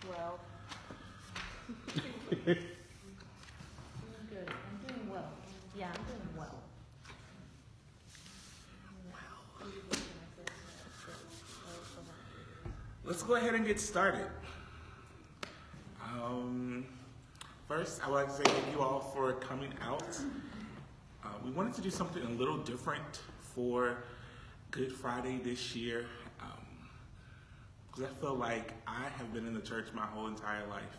Well, doing good. I'm doing well. Yeah, I'm doing well. Let's go ahead and get started. First, I would like to say thank you all for coming out. We wanted to do something a little different for Good Friday this year, because I feel like I have been in the church my whole entire life,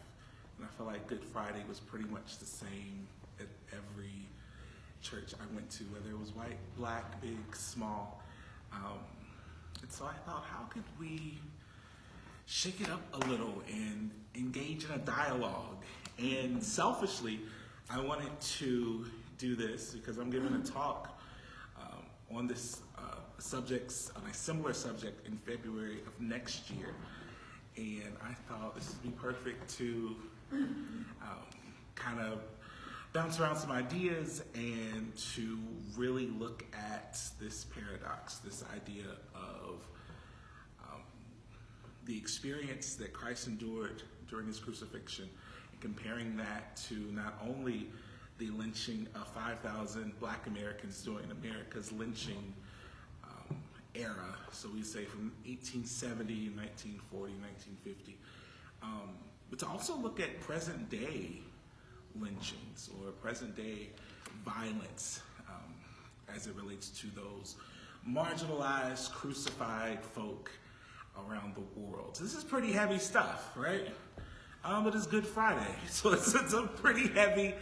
and I feel like Good Friday was pretty much the same at every church I went to, whether it was white, black, big, small. And so I thought, how could we shake it up a little and engage in a dialogue? And selfishly, I wanted to do this because I'm giving a talk on this on a similar subject in February of next year. And I thought this would be perfect to kind of bounce around some ideas and to really look at this paradox, this idea of the experience that Christ endured during his crucifixion, and comparing that to not only the lynching of 5,000 Black Americans during America's lynching era, so we say from 1870, 1940, 1950, but to also look at present day lynchings or present day violence as it relates to those marginalized, crucified folk around the world. So this is pretty heavy stuff, right? But it's Good Friday, so it's a pretty heavy,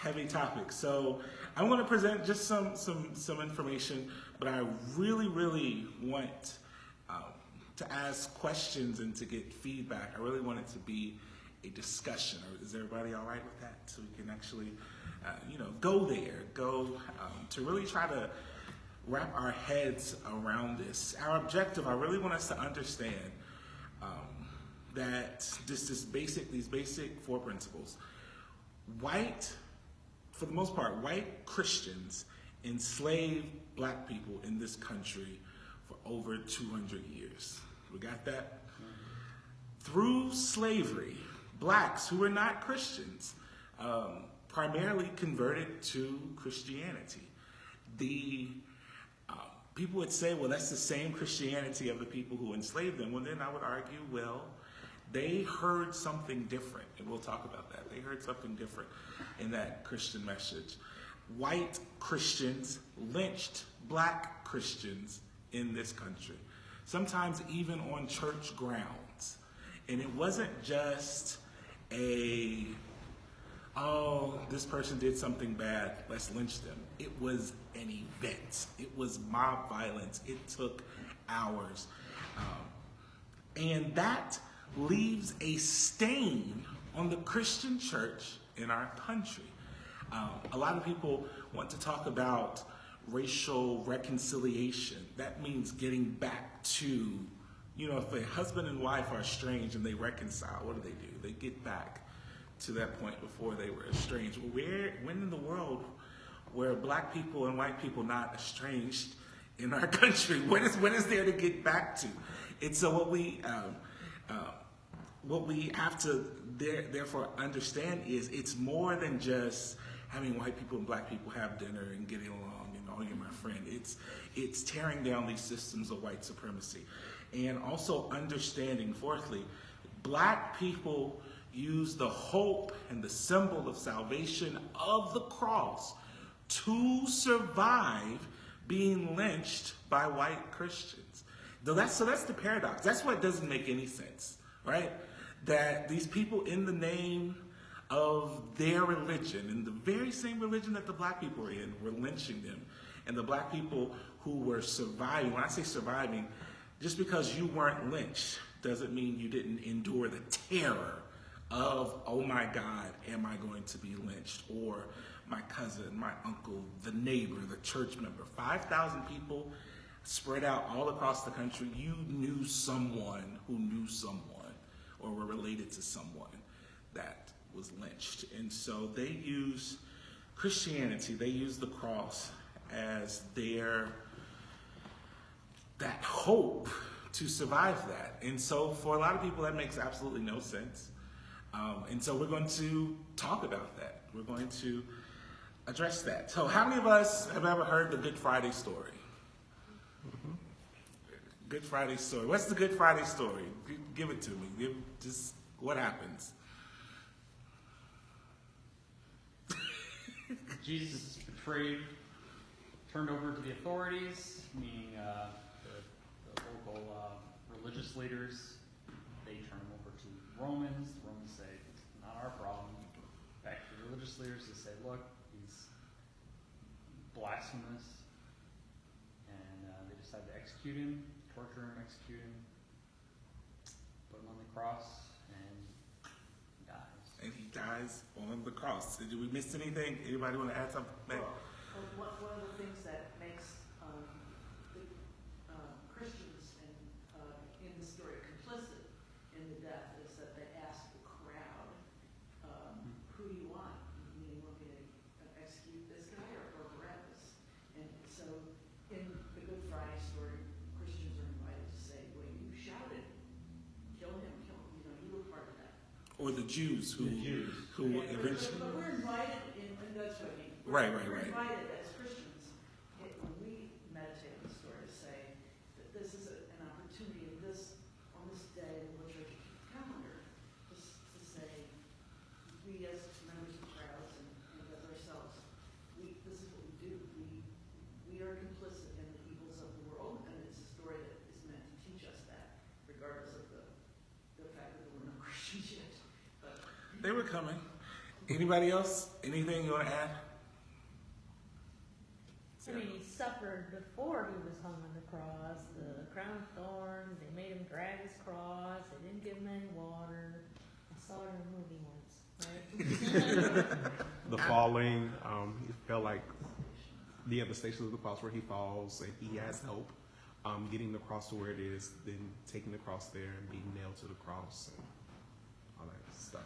heavy topic. So I'm going to present just some information, but I really want to ask questions and to get feedback. I really want it to be a discussion. Is everybody all right with that? So we can actually, go to really try to wrap our heads around this. Our objective, I really want us to understand that these basic four principles. For the most part, white Christians enslaved Black people in this country for over 200 years. We got that? Through slavery, Blacks who were not Christians primarily converted to Christianity. People would say, well, that's the same Christianity of the people who enslaved them. Well, then I would argue, well, they heard something different, and we'll talk about that. They heard something different in that Christian message. White Christians lynched Black Christians in this country, sometimes even on church grounds. And it wasn't just this person did something bad, let's lynch them. It was an event. It was mob violence. It took hours. And that leaves a stain on the Christian church in our country. A lot of people want to talk about racial reconciliation. That means getting back to, if a husband and wife are estranged and they reconcile, what do? They get back to that point before they were estranged. Well, when in the world were Black people and white people not estranged in our country? When is there to get back to? And so what we have to therefore understand is it's more than just having white people and Black people have dinner and getting along and oh, you're my friend. It's tearing down these systems of white supremacy. And also understanding, fourthly, Black people use the hope and the symbol of salvation of the cross to survive being lynched by white Christians. So that's the paradox. That's what doesn't make any sense, right? That these people, in the name of their religion, in the very same religion that the Black people were in, were lynching them. And the Black people who were surviving, when I say surviving, just because you weren't lynched doesn't mean you didn't endure the terror of, oh my God, am I going to be lynched? Or my cousin, my uncle, the neighbor, the church member. 5,000 people spread out all across the country. You knew someone who knew someone or were related to someone that was lynched. And so they use Christianity, they use the cross as that hope to survive that. And so for a lot of people, that makes absolutely no sense. And so we're going to talk about that. We're going to address that. So how many of us have ever heard the Good Friday story? Good Friday story. What's the Good Friday story? Give it to me. Just what happens? Jesus is betrayed, turned over to the authorities, meaning the local religious leaders. They turn him over to Romans. The Romans say, not our problem. Back to the religious leaders, they say, look, he's blasphemous. And they decide to execute him, torture him, execute him, put him on the cross, and he dies. And he dies on the cross. Did we miss anything? Anybody want to add something? One of the things that makes the Christians in the story complicit in the death is that they ask the crowd, who do you want? You want me to execute this guy or Barabbas? And so in the Good Friday story, Christians are invited to say, well, you shouted, kill him, you were part of that. Or the Jews who eventually. But we're invited and that's what I mean. Right. We're invited as Christians, when we meditate on the story, to say that this is an opportunity on this day in the liturgical calendar, just to say, we as members of crowds and as ourselves, this is what we do. We are complicit in the evils of the world, and it's a story that is meant to teach us that, regardless of the fact that there were no Christians yet. But They were coming. Anybody else? Anything you want to add? I mean, he suffered before he was hung on the cross, the crown of thorns, they made him drag his cross, they didn't give him any water. I saw it in a movie once, right? The falling, he felt like the stations of the cross where he falls and he has help getting the cross to where it is, then taking the cross there and being nailed to the cross and all that stuff.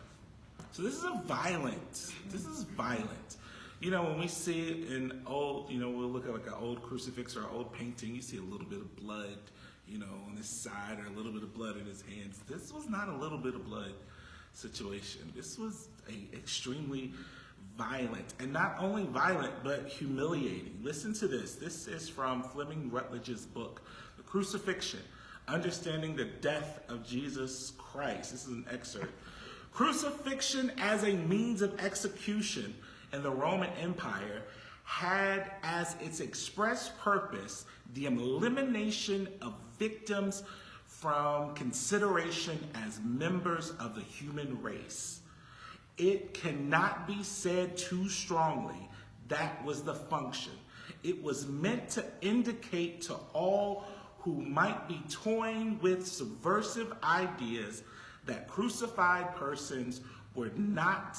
So this is violent. You know, when we see it in old, we'll look at like an old crucifix or an old painting, you see a little bit of blood, on his side or a little bit of blood in his hands. This was not a little bit of blood situation. This was extremely violent. And not only violent, but humiliating. Listen to this. This is from Fleming Rutledge's book, The Crucifixion, Understanding the Death of Jesus Christ. This is an excerpt. Crucifixion as a means of execution in the Roman Empire had as its express purpose the elimination of victims from consideration as members of the human race. It cannot be said too strongly that was the function. It was meant to indicate to all who might be toying with subversive ideas that crucified persons were not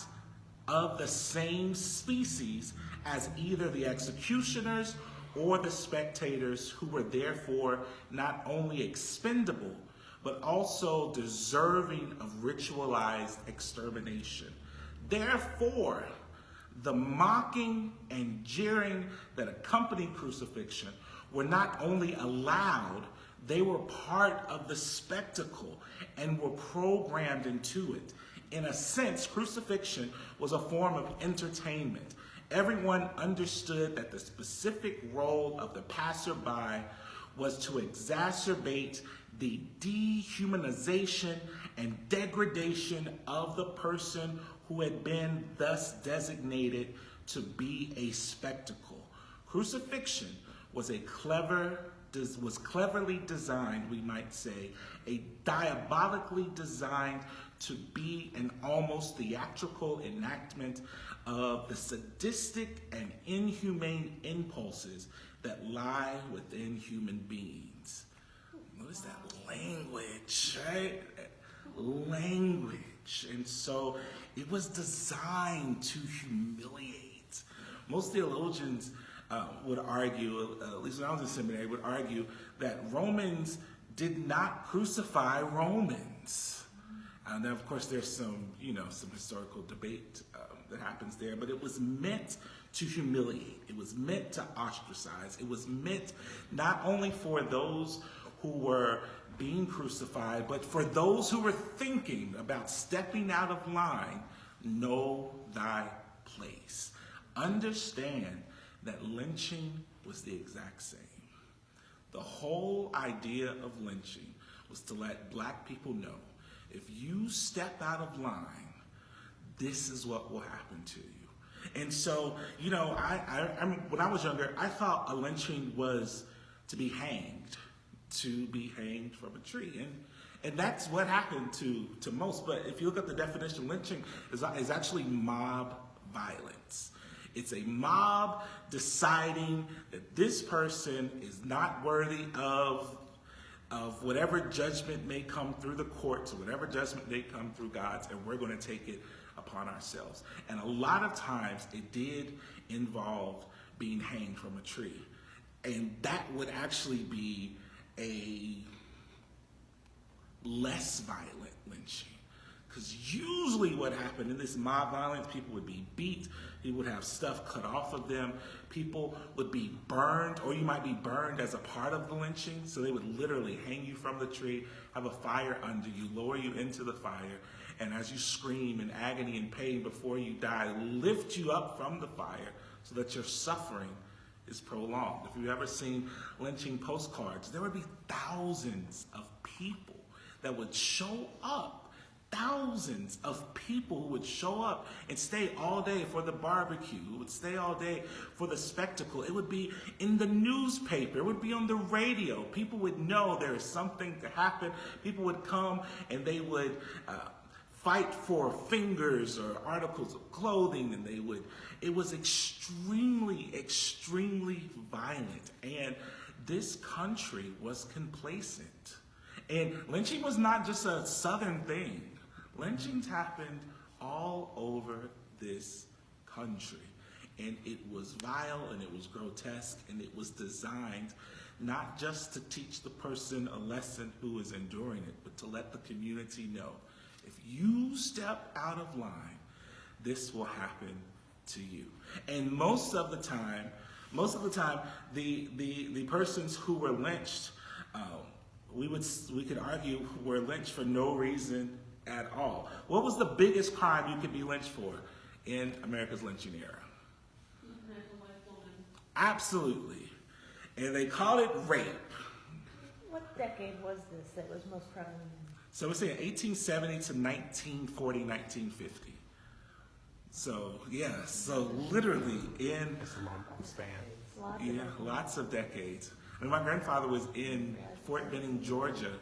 of the same species as either the executioners or the spectators, who were therefore not only expendable, but also deserving of ritualized extermination. Therefore, the mocking and jeering that accompanied crucifixion were not only allowed, they were part of the spectacle and were programmed into it. In a sense, crucifixion was a form of entertainment. Everyone understood that the specific role of the passerby was to exacerbate the dehumanization and degradation of the person who had been thus designated to be a spectacle. Crucifixion was cleverly designed, we might say, a diabolically designed to be an almost theatrical enactment of the sadistic and inhumane impulses that lie within human beings. Notice that language, right? Language. And so it was designed to humiliate. Most theologians would argue, at least when I was in seminary, would argue that Romans did not crucify Romans. Now, of course, there's some historical debate that happens there, but it was meant to humiliate. It was meant to ostracize. It was meant not only for those who were being crucified, but for those who were thinking about stepping out of line, know thy place. Understand that lynching was the exact same. The whole idea of lynching was to let black people know, if you step out of line, this is what will happen to you. And so, you know, when I was younger, I thought a lynching was to be hanged from a tree. And that's what happened to most. But if you look at the definition of lynching, is actually mob violence. It's a mob deciding that this person is not worthy of whatever judgment may come through the courts, or whatever judgment may come through God's, and we're going to take it upon ourselves. And a lot of times it did involve being hanged from a tree. And that would actually be a less violent lynching. Because usually what happened in this mob violence, people would be beat, people would have stuff cut off of them, people would be burned, or you might be burned as a part of the lynching. So they would literally hang you from the tree, have a fire under you, lower you into the fire, and as you scream in agony and pain before you die, lift you up from the fire so that your suffering is prolonged. If you've ever seen lynching postcards, there would be thousands of people that would show up. Thousands of people who would show up and stay all day for the barbecue, who would stay all day for the spectacle. It would be in the newspaper, it would be on the radio. People would know there is something to happen. People would come and they would fight for fingers or articles of clothing, and it was extremely, extremely violent. And this country was complacent. And lynching was not just a Southern thing. Lynchings happened all over this country. And it was vile, and it was grotesque, and it was designed not just to teach the person a lesson who is enduring it, but to let the community know, if you step out of line, this will happen to you. And most of the time, the persons who were lynched, we could argue were lynched for no reason at all. What was the biggest crime you could be lynched for in America's lynching era? Absolutely. And they called it rape. What decade was this that was most prevalent? So we're saying 1870 to 1940, 1950. So, yeah, so literally in... It's a long span. Yeah, lots of decades. I mean, my grandfather was in Fort Benning, Georgia,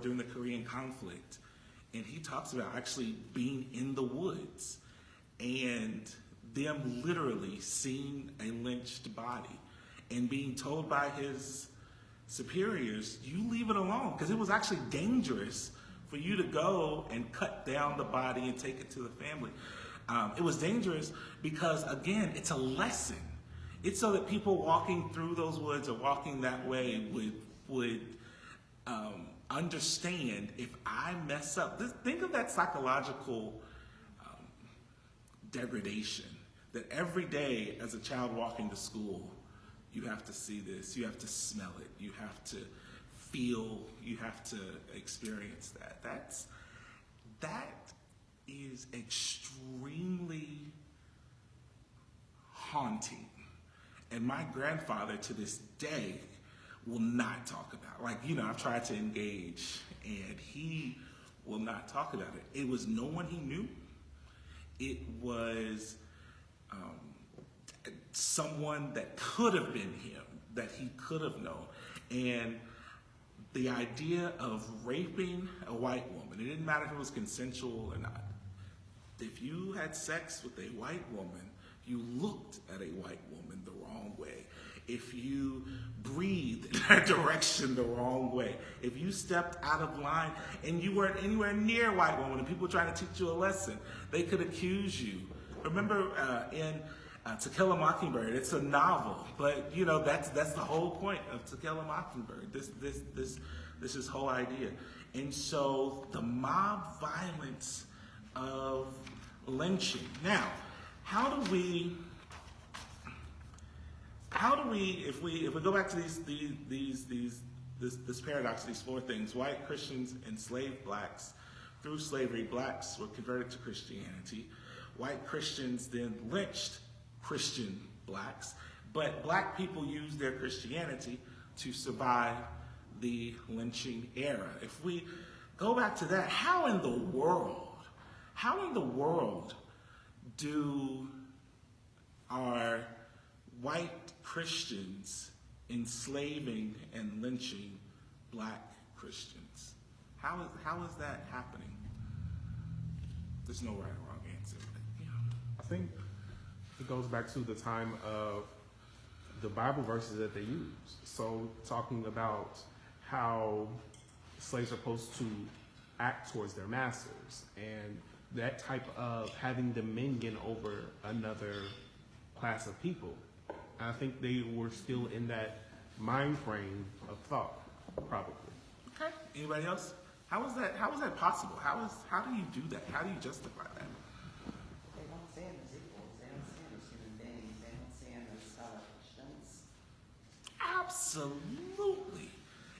during the Korean conflict. And he talks about actually being in the woods and them literally seeing a lynched body and being told by his superiors, you leave it alone, because it was actually dangerous for you to go and cut down the body and take it to the family. It was dangerous because, again, it's a lesson. It's so that people walking through those woods or walking that way would understand, if I mess up, think of that psychological degradation that every day as a child walking to school, you have to see this, you have to smell it, you have to feel, you have to experience that. That is extremely haunting. And my grandfather to this day will not talk about it. I've tried to engage, and he will not talk about it. It was no one he knew. It was someone that could have been him, that he could have known. And the idea of raping a white woman, it didn't matter if it was consensual or not. If you had sex with a white woman, you looked at a white woman the wrong way. If you breathed in that direction the wrong way, if you stepped out of line and you weren't anywhere near a white woman and people were trying to teach you a lesson, they could accuse you. Remember in To Kill a Mockingbird, it's a novel, but that's the whole point of To Kill a Mockingbird. This is whole idea. And so the mob violence of lynching. Now, how do we how do we, if we go back to this paradox, these four things: white Christians enslaved blacks through slavery. Blacks were converted to Christianity. White Christians then lynched Christian blacks, but black people used their Christianity to survive the lynching era. If we go back to that, how in the world do our white Christians enslaving and lynching black Christians? How is that happening? There's no right or wrong answer. But, I think it goes back to the time of the Bible verses that they use. So talking about how slaves are supposed to act towards their masters and that type of having dominion over another class of people. I think they were still in that mind frame of thought, probably. Okay. Anybody else? How is that possible? How do you do that? How do you justify that? They don't see them as equals. They don't see them as human beings. They don't see them as fellow Christians. Absolutely.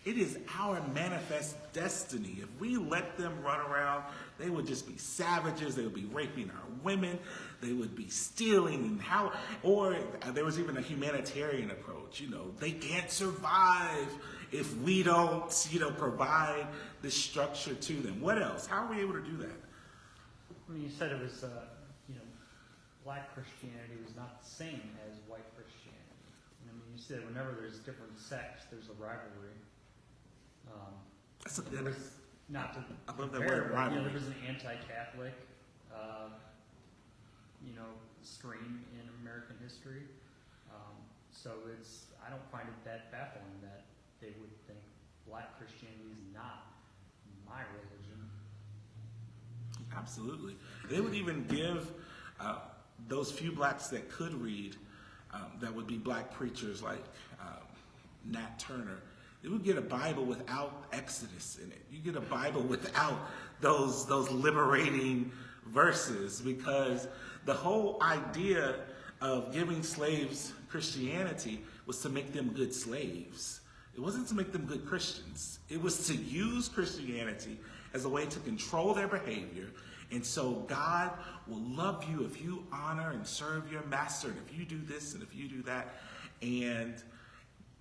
It is our manifest destiny. If we let them run around, they would just be savages. They would be raping our women. They would be stealing or there was even a humanitarian approach. They can't survive if we don't, provide this structure to them. What else? How are we able to do that? I mean, you said it was, black Christianity was not the same as white Christianity. I mean, you said whenever there's different sects, there's a rivalry. There was, not to I love that compare, word, but, rivalry. there was an anti-Catholic, stream in American history. So I don't find it that baffling that they would think black Christianity is not my religion. Absolutely. They would even give those few blacks that could read, that would be black preachers like Nat Turner. They would get a Bible without Exodus in it. You get a Bible without those liberating verses, because the whole idea of giving slaves Christianity was to make them good slaves. It wasn't to make them good Christians. It was to use Christianity as a way to control their behavior. And so God will love you if you honor and serve your master, and if you do this and if you do that. And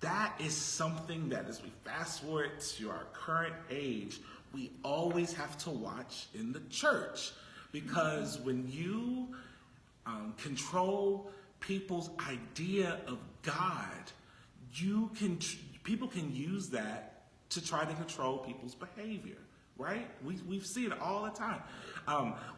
that is something that, as we fast forward to our current age, we always have to watch in the church. Because when you control people's idea of God, people can use that to try to control people's behavior, right? We see it all the time,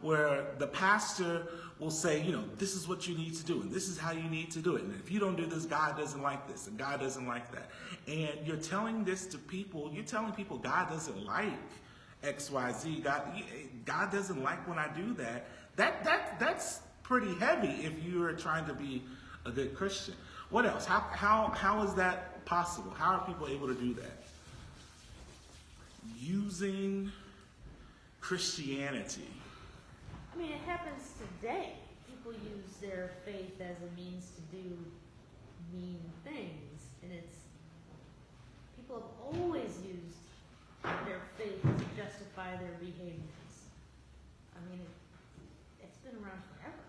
where the pastor will say, this is what you need to do, and this is how you need to do it. And if you don't do this, God doesn't like this, and God doesn't like that. And you're telling this to people. You're telling people God doesn't like X, Y, Z. God doesn't like when I do that. That's pretty heavy if you're trying to be a good Christian. What else? How is that possible? How are people able to do that? Using Christianity. I mean, it happens today. People use their faith as a means to do mean things, and people have always used their faith to justify their behaviors. I mean, it's been around forever.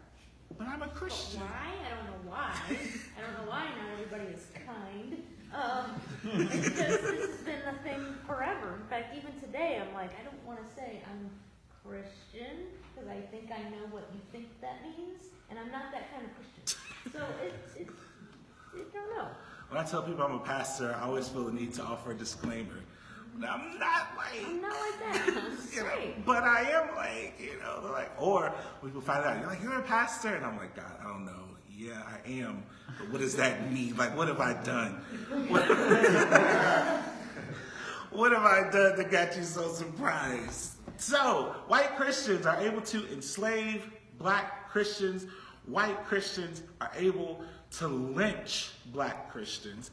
But I'm a Christian. But why? I don't know why. I don't know why not everybody is kind. It's just, this has been a thing forever. In fact, even today, I'm like, I don't want to say I'm Christian because I think I know what you think that means, and I'm not that kind of Christian. So I don't know. When I tell people I'm a pastor, I always feel the need to offer a disclaimer. I'm not like that. I'm straight. But I am like, they're like, or people find out, you're like, you're a pastor? And I'm like, God, I don't know. Yeah, I am. But what does that mean? Like, what have I done? What have I done that got you so surprised? So, white Christians are able to enslave black Christians. White Christians are able to lynch black Christians.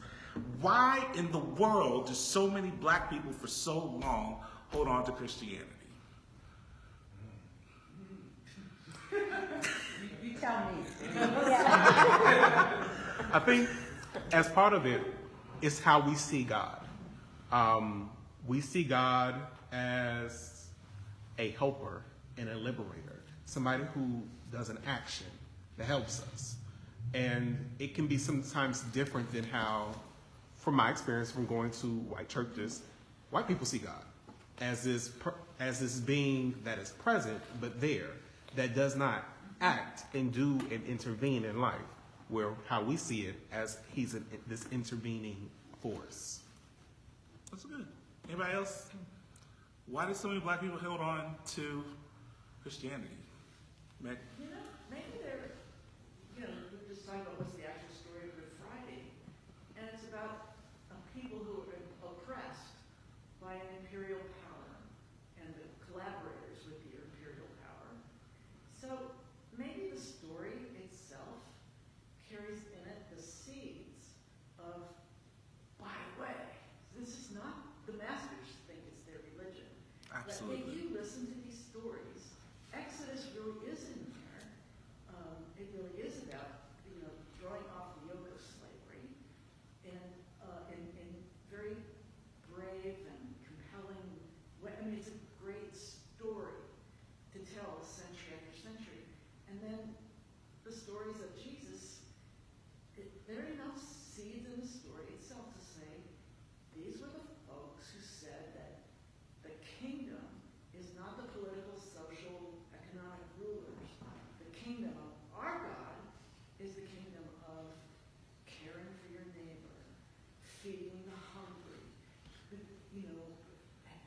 Why in the world do so many black people for so long hold on to Christianity? You tell me. I think as part of it, it's how we see God. We see God as a helper and a liberator, somebody who does an action that helps us. And it can be sometimes different than how, from my experience from going to white churches, white people see God as this being that is present, but there, that does not act and do and intervene in life, where how we see it as he's this intervening force. That's good. Anybody else? Why did so many black people hold on to Christianity? Meg? You know, maybe they're, we're just talking about what's the actual story of Good Friday, and it's about people who are oppressed by an imperial power and the collaborators with the imperial power. So maybe the story itself carries in it the seeds of, by the way, this is not, the masters think it's their religion. Absolutely. But if you listen to these stories, Exodus really is in there. It really is about, drawing off the yoke of slavery and in very brave and compelling way. I mean, it's a great story to tell century after century. And then the stories of Jesus, there are enough seeds in the story itself to say, these were the folks who said that the kingdom is not the political, social, economic rulers. The kingdom of our God is the kingdom of caring for your neighbor, feeding the hungry,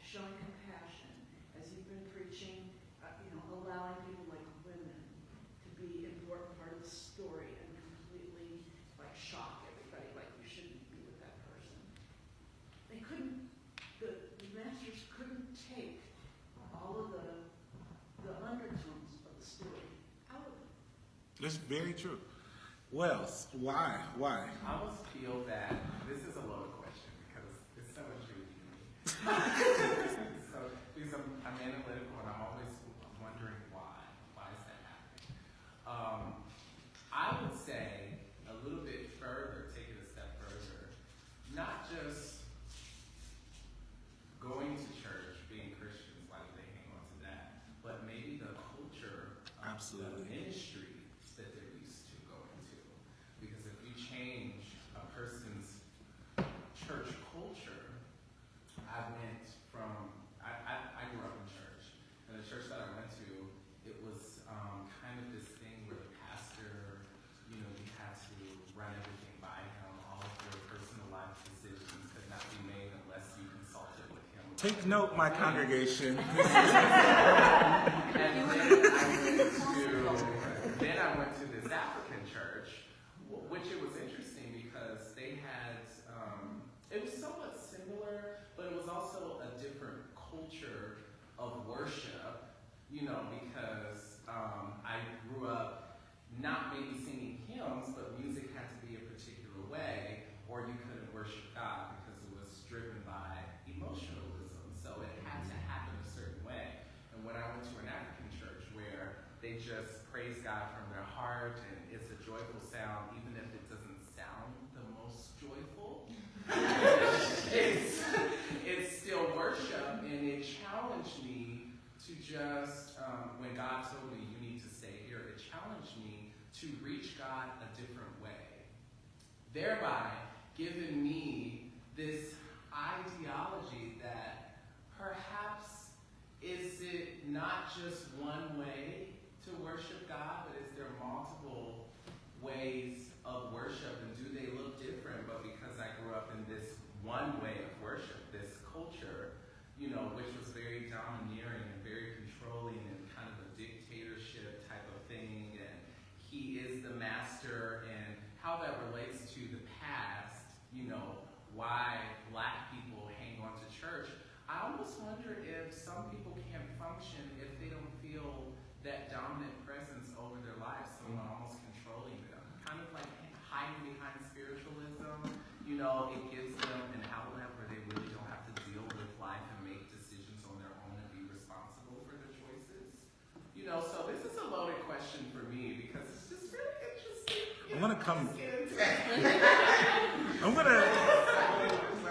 showing compassion, as you've been preaching, allowing people like women to be an important part of the story and completely shock everybody, like you shouldn't be with that person. They couldn't, the masters couldn't take all of the undertones of the story out of it. That's very true. Well, why? I almost feel that this is a loaded question because it's so intriguing to me. So, because I'm analytical and I'm always wondering why. Why is that happening? I would say a little bit further, take it a step further, not just going to church, being Christians, like they hang on to that, but maybe the culture of Absolutely. the ministry that they're used to going to. Because if you change a person's church culture, I grew up in church, and the church that I went to, it was kind of this thing where the pastor, you had to run everything by him. All of your personal life decisions could not be made unless you consulted with him. Take note, my congregation. And then I went to this African church, which it was interesting because they had, it was somewhat similar, but it was also a different culture of worship, because I grew up not maybe singing hymns, but music had to be a particular way, or you couldn't worship God because it was driven by emotionalism. So it had to happen a certain way. And when I went to an African church where they just praise God from their heart and it's a joyful sound, even if it doesn't sound the most joyful, it's still worship, and it challenged me to just, when God told me you need to stay here, it challenged me to reach God a different way, thereby giving me this ideology that perhaps is it not just one way to worship God, but is there multiple ways of worship, and do they look different? But because I grew up in this one way of worship, this culture, which was very domineering and very controlling and kind of a dictatorship type of thing, and he is the master, and how that relates to the past, why black people hang on to church. I almost wonder if some people can't function if they don't feel that dominant presence over their lives, someone almost controlling them, kind of like hiding behind spiritualism. It gives them an outlet where they really don't have to deal with life and make decisions on their own and be responsible for their choices. So this is a loaded question for me because it's just really interesting. I'm gonna come.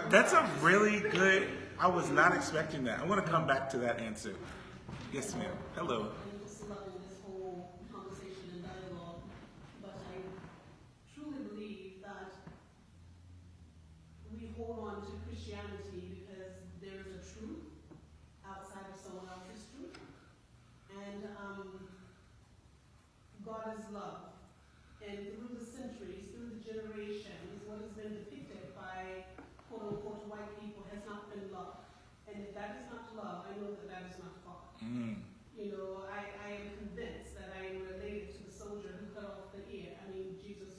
That's a really good, I was not expecting that. I'm gonna come back to that answer. Yes, ma'am. Hello. I'm just loving this whole conversation and dialogue, but I truly believe that we hold on to Christianity because there is a truth outside of someone else's truth. And God is love. And through the centuries, through the generations, what has been depicted by quote-unquote white people has not been love. And if that is not love, I know that that is not God. You know, I am convinced that I am related to the soldier who cut off the ear. I mean, Jesus,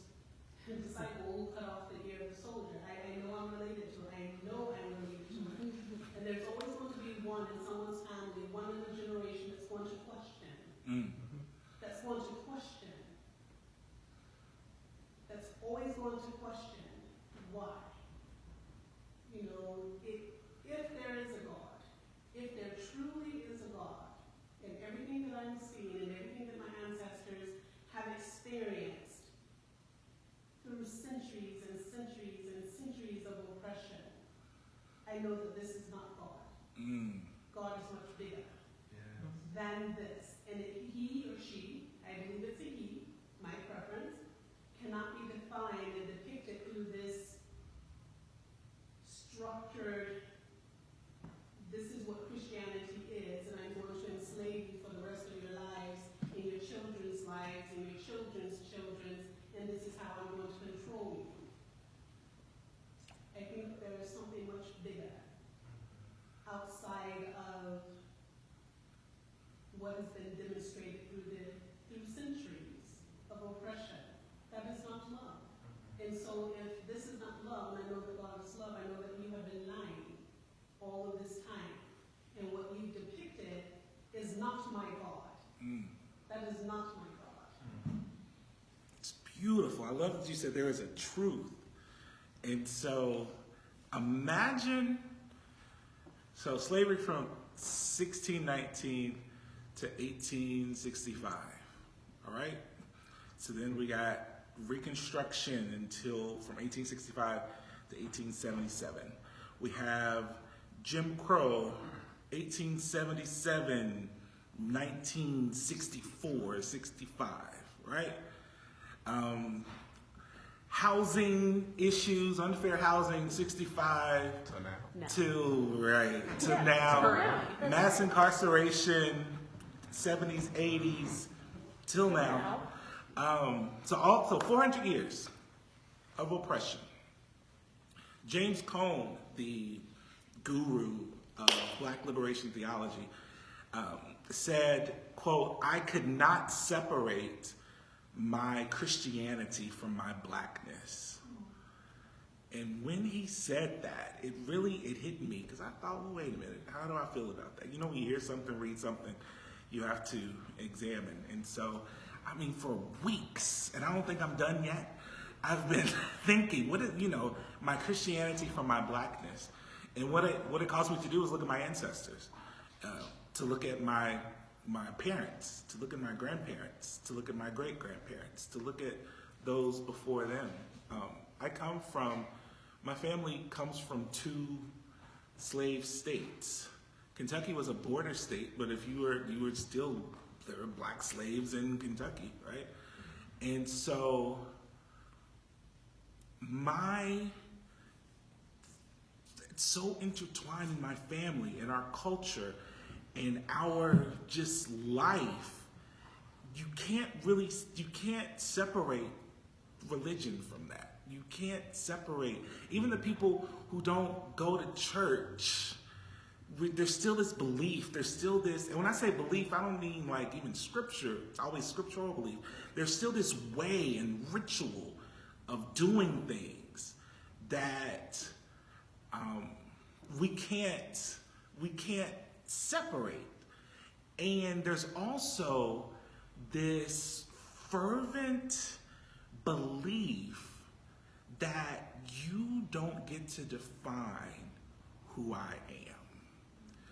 the disciple who cut off the ear of the soldier. I know I'm related to it. I know I'm related to it. And there's always going to be one in someone's family, one in a generation that's going to question. That's going to question. That's always going to question why. You know, if there is a God, if there truly is a God, and everything that I'm seeing and everything that my ancestors have experienced through centuries and centuries and centuries of oppression, I know that this is not God. God is much bigger than this. And he or she, I believe it's a he, my preference, cannot be defined and depicted through this structured, this is what Christianity is, and I'm going to enslave you for the rest of your lives, and your children's lives, and your children's children's, and this is how I'm going to control you. I think there is something much bigger outside of what has been demonstrated through centuries of oppression. That is not love. And so if this is not love, and I know that God is love, I know that you have been lying all of this time. And what you've depicted is not my God. That is not my God. It's beautiful. I love that you said there is a truth. And so imagine, so slavery from 1619 to 1865, all right? So then we got Reconstruction until from 1865 to 1877. We have Jim Crow, 1877, 1964, 65, right? Housing issues, unfair housing, 65 to now. Mass incarceration, 70s, 80s, till now. So 400 years of oppression. James Cone, the guru of Black liberation theology, said, quote, "I could not separate my Christianity from my blackness." And when he said that, it hit me, because I thought, well, wait a minute, how do I feel about that? You know, when you hear something, read something, you have to examine. And so, I mean, for weeks, and I don't think I'm done yet, I've been thinking, what is, my Christianity from my blackness? And what it caused me to do is look at my ancestors, to look at my parents, to look at my grandparents, to look at my great-grandparents, to look at those before them. My family comes from 2 slave states. Kentucky was a border state, but if you were still, there were black slaves in Kentucky, right? And so it's so intertwined in my family and our culture and our just life. You can't separate religion from that. You can't separate, even the people who don't go to church, there's still this belief, there's still this, and when I say belief, I don't mean like even scripture, it's always scriptural belief. There's still this way and ritual of doing things that we can't separate. And there's also this fervent belief that you don't get to define who I am.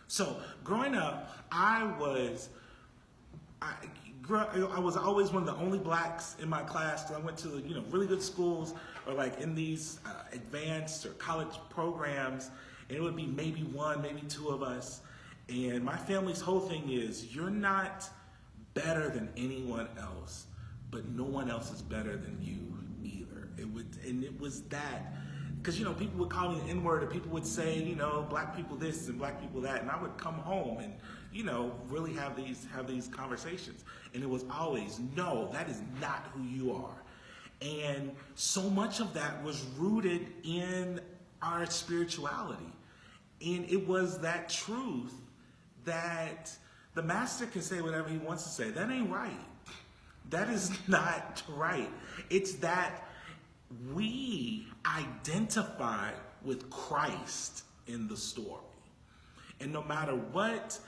So growing up, I was I was always one of the only blacks in my class. So I went to really good schools or like in these advanced or college programs, and it would be maybe one, maybe two of us. And my family's whole thing is, you're not better than anyone else, but no one else is better than you either. It was that, because people would call me the N-word, or people would say black people this and black people that, and I would come home and really have these conversations, and it was always, no, that is not who you are. And so much of that was rooted in our spirituality, and it was that truth that the master can say whatever he wants to say. That ain't right. That is not right. It's that we identify with Christ in the story. And no matter what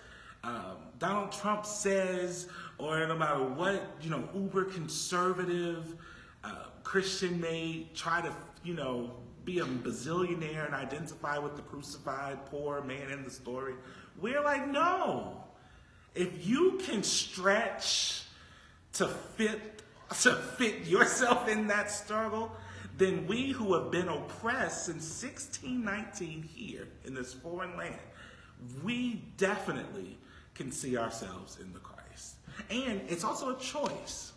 Donald Trump says, or no matter what, uber conservative Christian may try to, be a bazillionaire and identify with the crucified poor man in the story, we're like, no. If you can stretch to fit yourself in that struggle, then we who have been oppressed since 1619 here in this foreign land, we definitely can see ourselves in the Christ. And it's also a choice.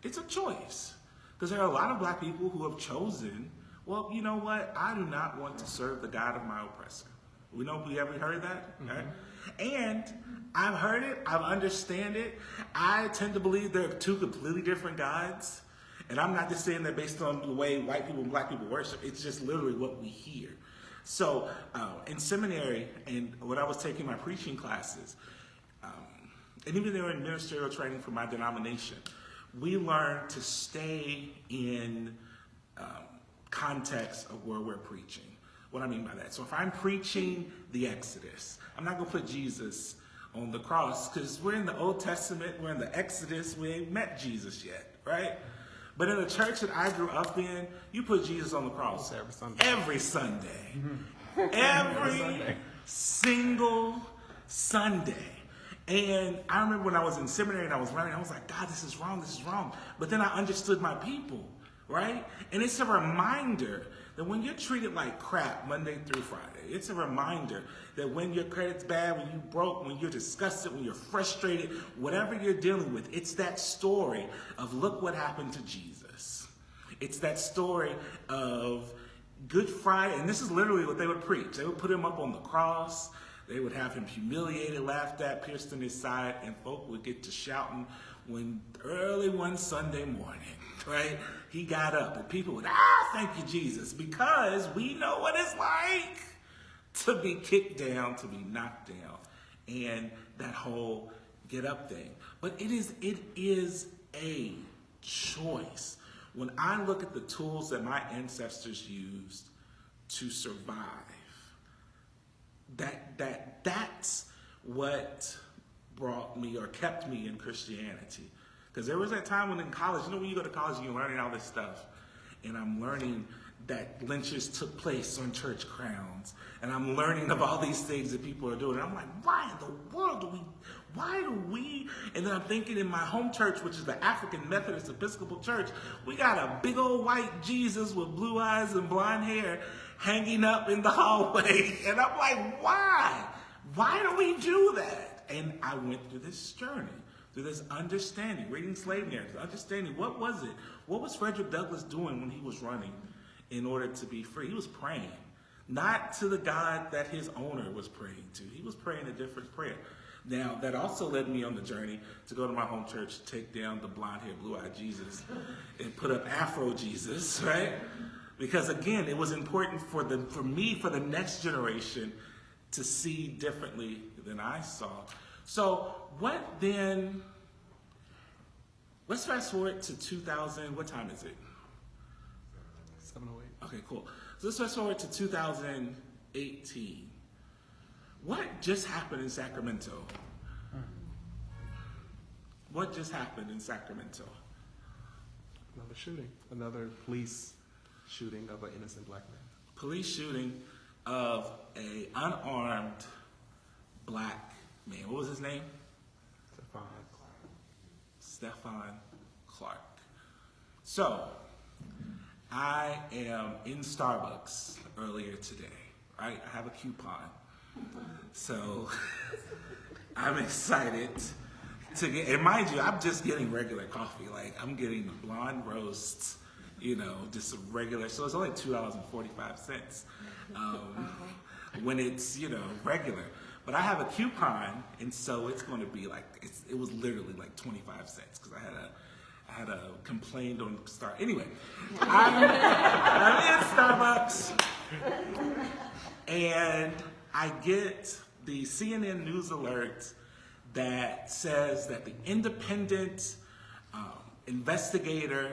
It's a choice. Because there are a lot of black people who have chosen, well, you know what? I do not want to serve the God of my oppressor. We ever heard that? Mm-hmm. Right? And I've heard it, I understand it. I tend to believe there are two completely different gods. And I'm not just saying that based on the way white people and black people worship. It's just literally what we hear. So in seminary, and when I was taking my preaching classes, and even though in ministerial training for my denomination, we learned to stay in context of where we're preaching. What I mean by that. So if I'm preaching the Exodus, I'm not going to put Jesus on the cross, because we're in the Old Testament, we're in the Exodus, we ain't met Jesus yet, right? But in the church that I grew up in, you put Jesus on the cross every Sunday. Every Sunday. Mm-hmm. Every single Sunday. And I remember when I was in seminary and I was learning, I was like, God, this is wrong, this is wrong. But then I understood my people, right? And it's a reminder that when you're treated like crap Monday through Friday, it's a reminder that when your credit's bad, when you broke, when you're disgusted, when you're frustrated, whatever you're dealing with, it's that story of look what happened to Jesus. It's that story of Good Friday, and this is literally what they would preach. They would put him up on the cross. They would have him humiliated, laughed at, pierced in his side, and folk would get to shouting when early one Sunday morning, right? He got up and people would, thank you, Jesus, because we know what it's like to be kicked down, to be knocked down, and that whole get up thing. But it is a choice. When I look at the tools that my ancestors used to survive, that's what brought me or kept me in Christianity. Because there was that time when in college, when you go to college and you're learning all this stuff, and I'm learning that lynches took place on church grounds, and I'm learning of all these things that people are doing, and I'm like, why in the world do we, and then I'm thinking in my home church, which is the African Methodist Episcopal Church, we got a big old white Jesus with blue eyes and blonde hair hanging up in the hallway, and I'm like, why? Why do we do that? And I went through this journey, through this understanding, reading slave narratives, understanding what was it? What was Frederick Douglass doing when he was running in order to be free? He was praying, not to the God that his owner was praying to. He was praying a different prayer. Now, that also led me on the journey to go to my home church, take down the blonde-haired, blue-eyed Jesus, and put up Afro Jesus, right? Because again, it was important for me, for the next generation, to see differently than I saw. So what then, let's fast forward to 2000, what time is it? 7:08. Okay, cool. So let's fast forward to 2018. What just happened in Sacramento? What just happened in Sacramento? Another shooting. Another police shooting of an innocent black man. Police shooting of an unarmed black man. What was his name? Stefan Clark. So, I am in Starbucks earlier today, right? I have a coupon. So, I'm excited to get, and mind you, I'm just getting regular coffee. Like, I'm getting the blonde roast, just regular. So it's only $2.45 when it's, regular. But I have a coupon, and so it's going to be like, it was literally like 25 cents because I had a complaint on Star. Anyway, I'm in Starbucks, and I get the CNN news alert that says that the independent investigator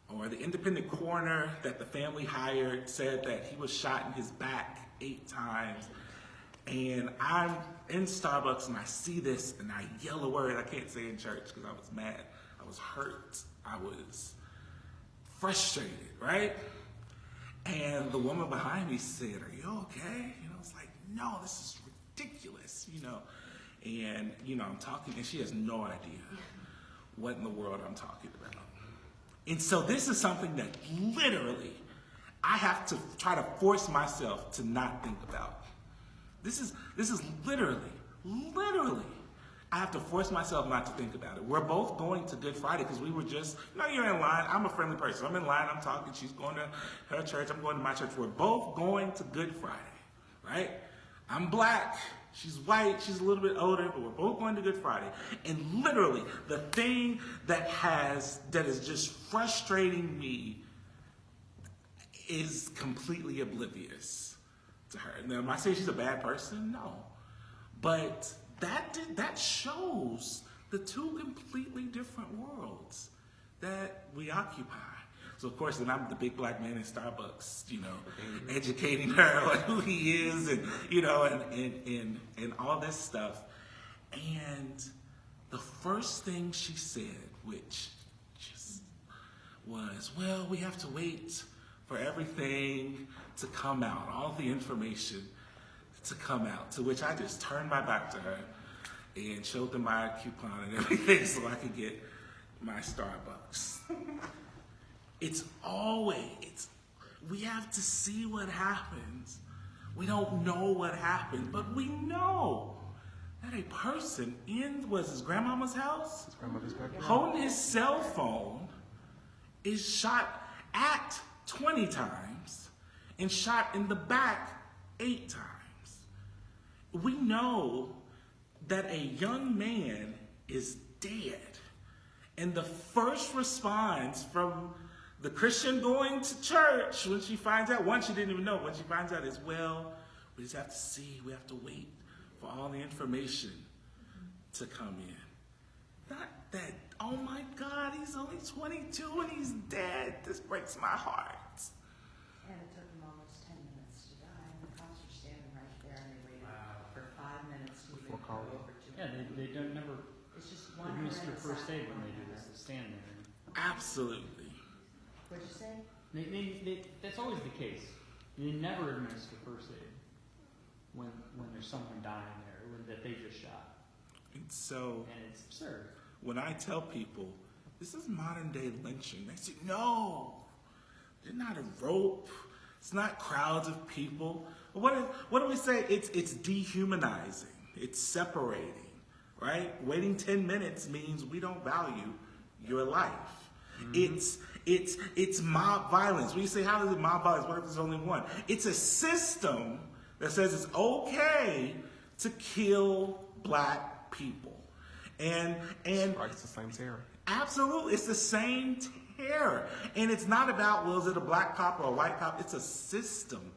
or the independent coroner that the family hired said that he was shot in his back 8 times. And I'm in Starbucks and I see this and I yell a word I can't say in church because I was mad. I was hurt. I was frustrated, right? And the woman behind me said, "Are you okay?" I was like, "No, this is ridiculous," And, I'm talking and she has no idea what in the world I'm talking about. And so this is something that literally I have to try to force myself to not think about. This is literally, I have to force myself not to think about it. We're both going to Good Friday because we were just, you're in line. I'm a friendly person. I'm in line. I'm talking. She's going to her church. I'm going to my church. We're both going to Good Friday, right? I'm black. She's white. She's a little bit older, but we're both going to Good Friday. And literally, the thing that is just frustrating me is completely oblivious to her. Now, am I saying she's a bad person? No. But that shows the 2 completely different worlds that we occupy. So, of course, then I'm the big black man in Starbucks, educating her on who he is and, and all this stuff. And the first thing she said, which just was, well, we have to wait for everything to come out, all the information to come out, to which I just turned my back to her and showed them my coupon and everything so I could get my Starbucks. We have to see what happens. We don't know what happened, but we know that a person was his grandmama's house, His grandmother's backyard. holding his cell phone, is shot at 20 times and shot in the back 8 times. We know that a young man is dead. And the first response from the Christian going to church when she finds out, one, she didn't even know, when she finds out is, well, we just have to see, we have to wait for all the information to come in. Not that, oh my God, he's only 22 and he's dead. This breaks my heart. And it took them almost 10 minutes to die, and the cops were standing right there, and they waited for 5 minutes to even go over to Yeah, him. they don't never It's just one administer minute first aid when silence. they do this. They stand there. Absolutely. What'd you say? That's always the case. They never administer first aid when there's someone dying there that they just shot. And so, And it's absurd. when I tell people, this is modern day lynching, they say, no, they're not a rope. It's not crowds of people. What do we say? It's dehumanizing. It's separating, right? Waiting 10 minutes means we don't value your life. It's mob violence. When you say, how is it mob violence? What if there's only one? It's a system that says it's okay to kill black people. And It's the same terror. absolutely, it's the same terror. And it's not about, well, is it a black cop or a white cop? It's a system.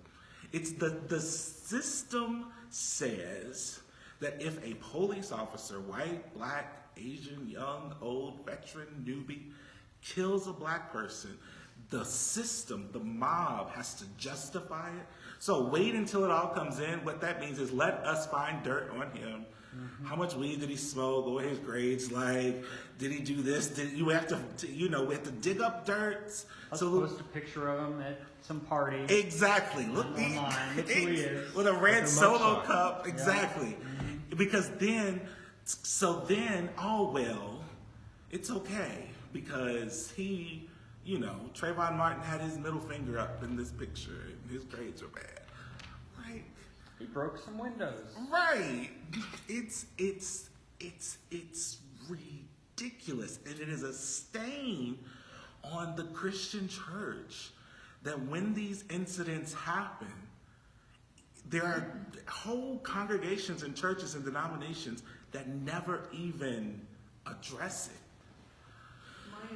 It's the system says that if a police officer, white, black, Asian, young, old, veteran, newbie, kills a black person, the system, the mob has to justify it. So wait until it all comes in. What that means is let us find dirt on him. Mm-hmm. How much weed did he smoke? What were his grades like? Did he do this? We have to dig up dirt. Let's post a picture of him at some party. Exactly. Look, online. Look who he is. with a red With a Solo mugshot. cup. Yeah. Exactly. Mm-hmm. Because then, oh well, it's okay because he, Trayvon Martin had his middle finger up in this picture and his grades are bad. Like, He broke some windows. right. It's ridiculous, and it is a stain on the Christian church that when these incidents happen, there are whole congregations and churches and denominations that never even address it. My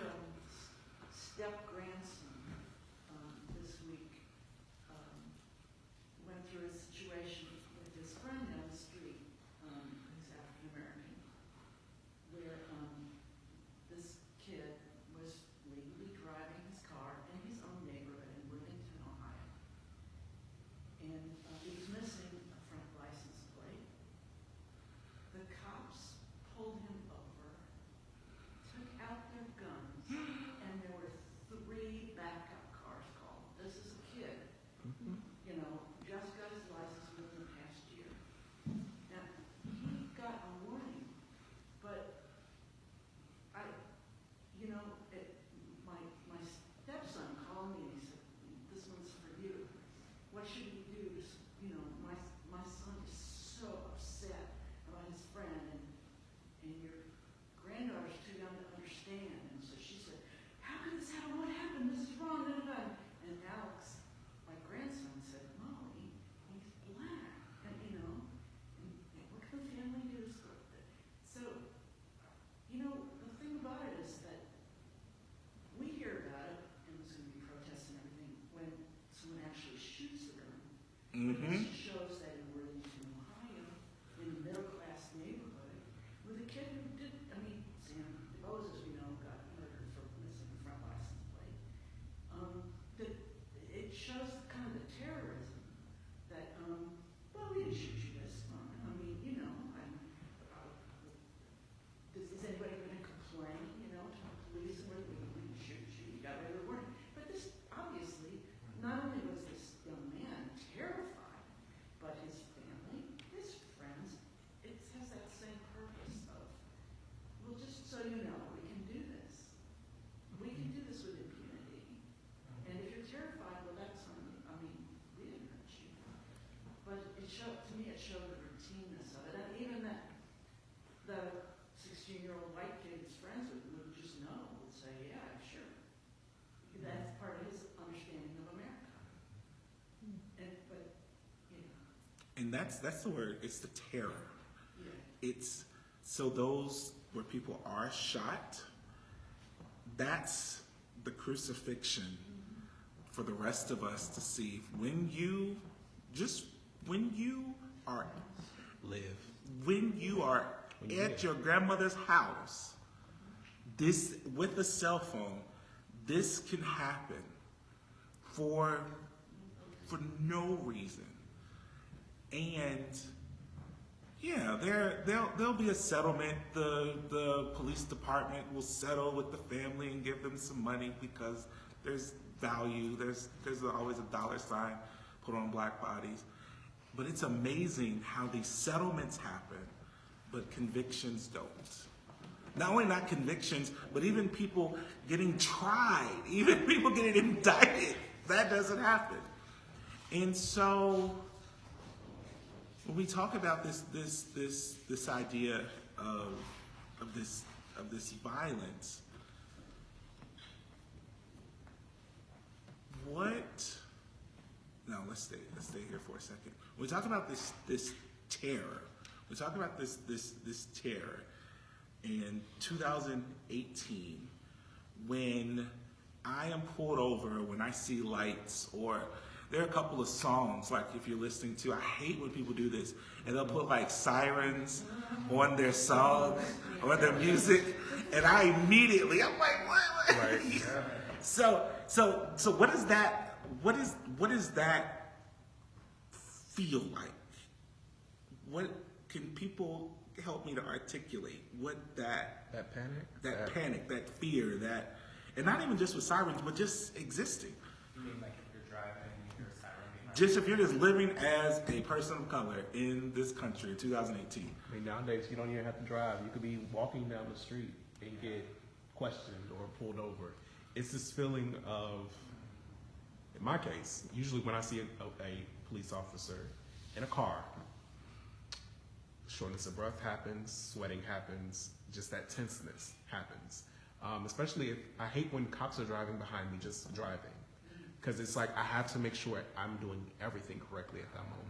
step-grandson this week went through a situation with his friend down the street, who's African-American, where this kid was legally driving his car in his own neighborhood in Worthington, Ohio. And he was missing a front license plate. The cops pulled him over, took out their guns, and there were 3 backup cars called. This is a kid, just got his license within the past year. Now, he got a warning, but my stepson called me and he said, "This one's for you. What should we do?" My son is so upset about his friend, and your granddaughter's too young to understand. And so she said, "How could this happen? What happened? This is wrong." And Alex, my grandson, said, "Molly, he's black, and what can the family do?" So, the thing about it is that we hear about it, and there's going to be protests and everything, when someone actually shoots the gun. Mm-hmm. This shows that in Worthington, Ohio, in a middle-class neighborhood, with a kid who Sam DeBose, as we know, got murdered for missing a front license plate. That it shows kind of the terrorism that, we didn't shoot you this time. Is anybody going to complain, to the police, or we didn't shoot you, you got rid of the warning? But this, obviously, not only was this young man terrified, but his family, his friends, it has that same purpose of, well, just so you know, we can do this. We can do this with impunity. And if you're terrified, well, that's on you. We didn't hurt you. But to me, it showed the routineness of it. And even the 16-year-old white kid his friends would just know, would say, "Yeah, sure." That's part of his understanding of America. And that's the word. It's the terror. Yeah. It's so those where people are shot. That's the crucifixion for the rest of us to see. When you are at your grandmother's house, this with a cell phone, this can happen for no reason. And yeah, there'll be a settlement. The police department will settle with the family and give them some money because there's value. There's always a dollar sign put on black bodies. But it's amazing how these settlements happen, but convictions don't. Not only not convictions, but even people getting tried, even people getting indicted, that doesn't happen. And so when we talk about this idea of this violence, let's stay here for a second. When we talk about this terror, we talk about this terror in 2018 when I am pulled over, when I see lights, or there are a couple of songs, like if you're listening to, I hate when people do this, and they'll put like sirens on their song or their music, and I'm like, what? Right. So what is that? What does that feel like? What can people help me to articulate what that panic, that fear, and not even just with sirens, but just existing. You mean like if you're driving and you hear a siren behind Just if you're just living as a person of color in this country in 2018. I mean, nowadays you don't even have to drive. You could be walking down the street and get questioned or pulled over. It's this feeling of, in my case, usually when I see a police officer in a car, shortness of breath happens, sweating happens, just that tenseness happens. Especially if I hate when cops are driving behind me, just driving. Because it's like I have to make sure I'm doing everything correctly at that moment.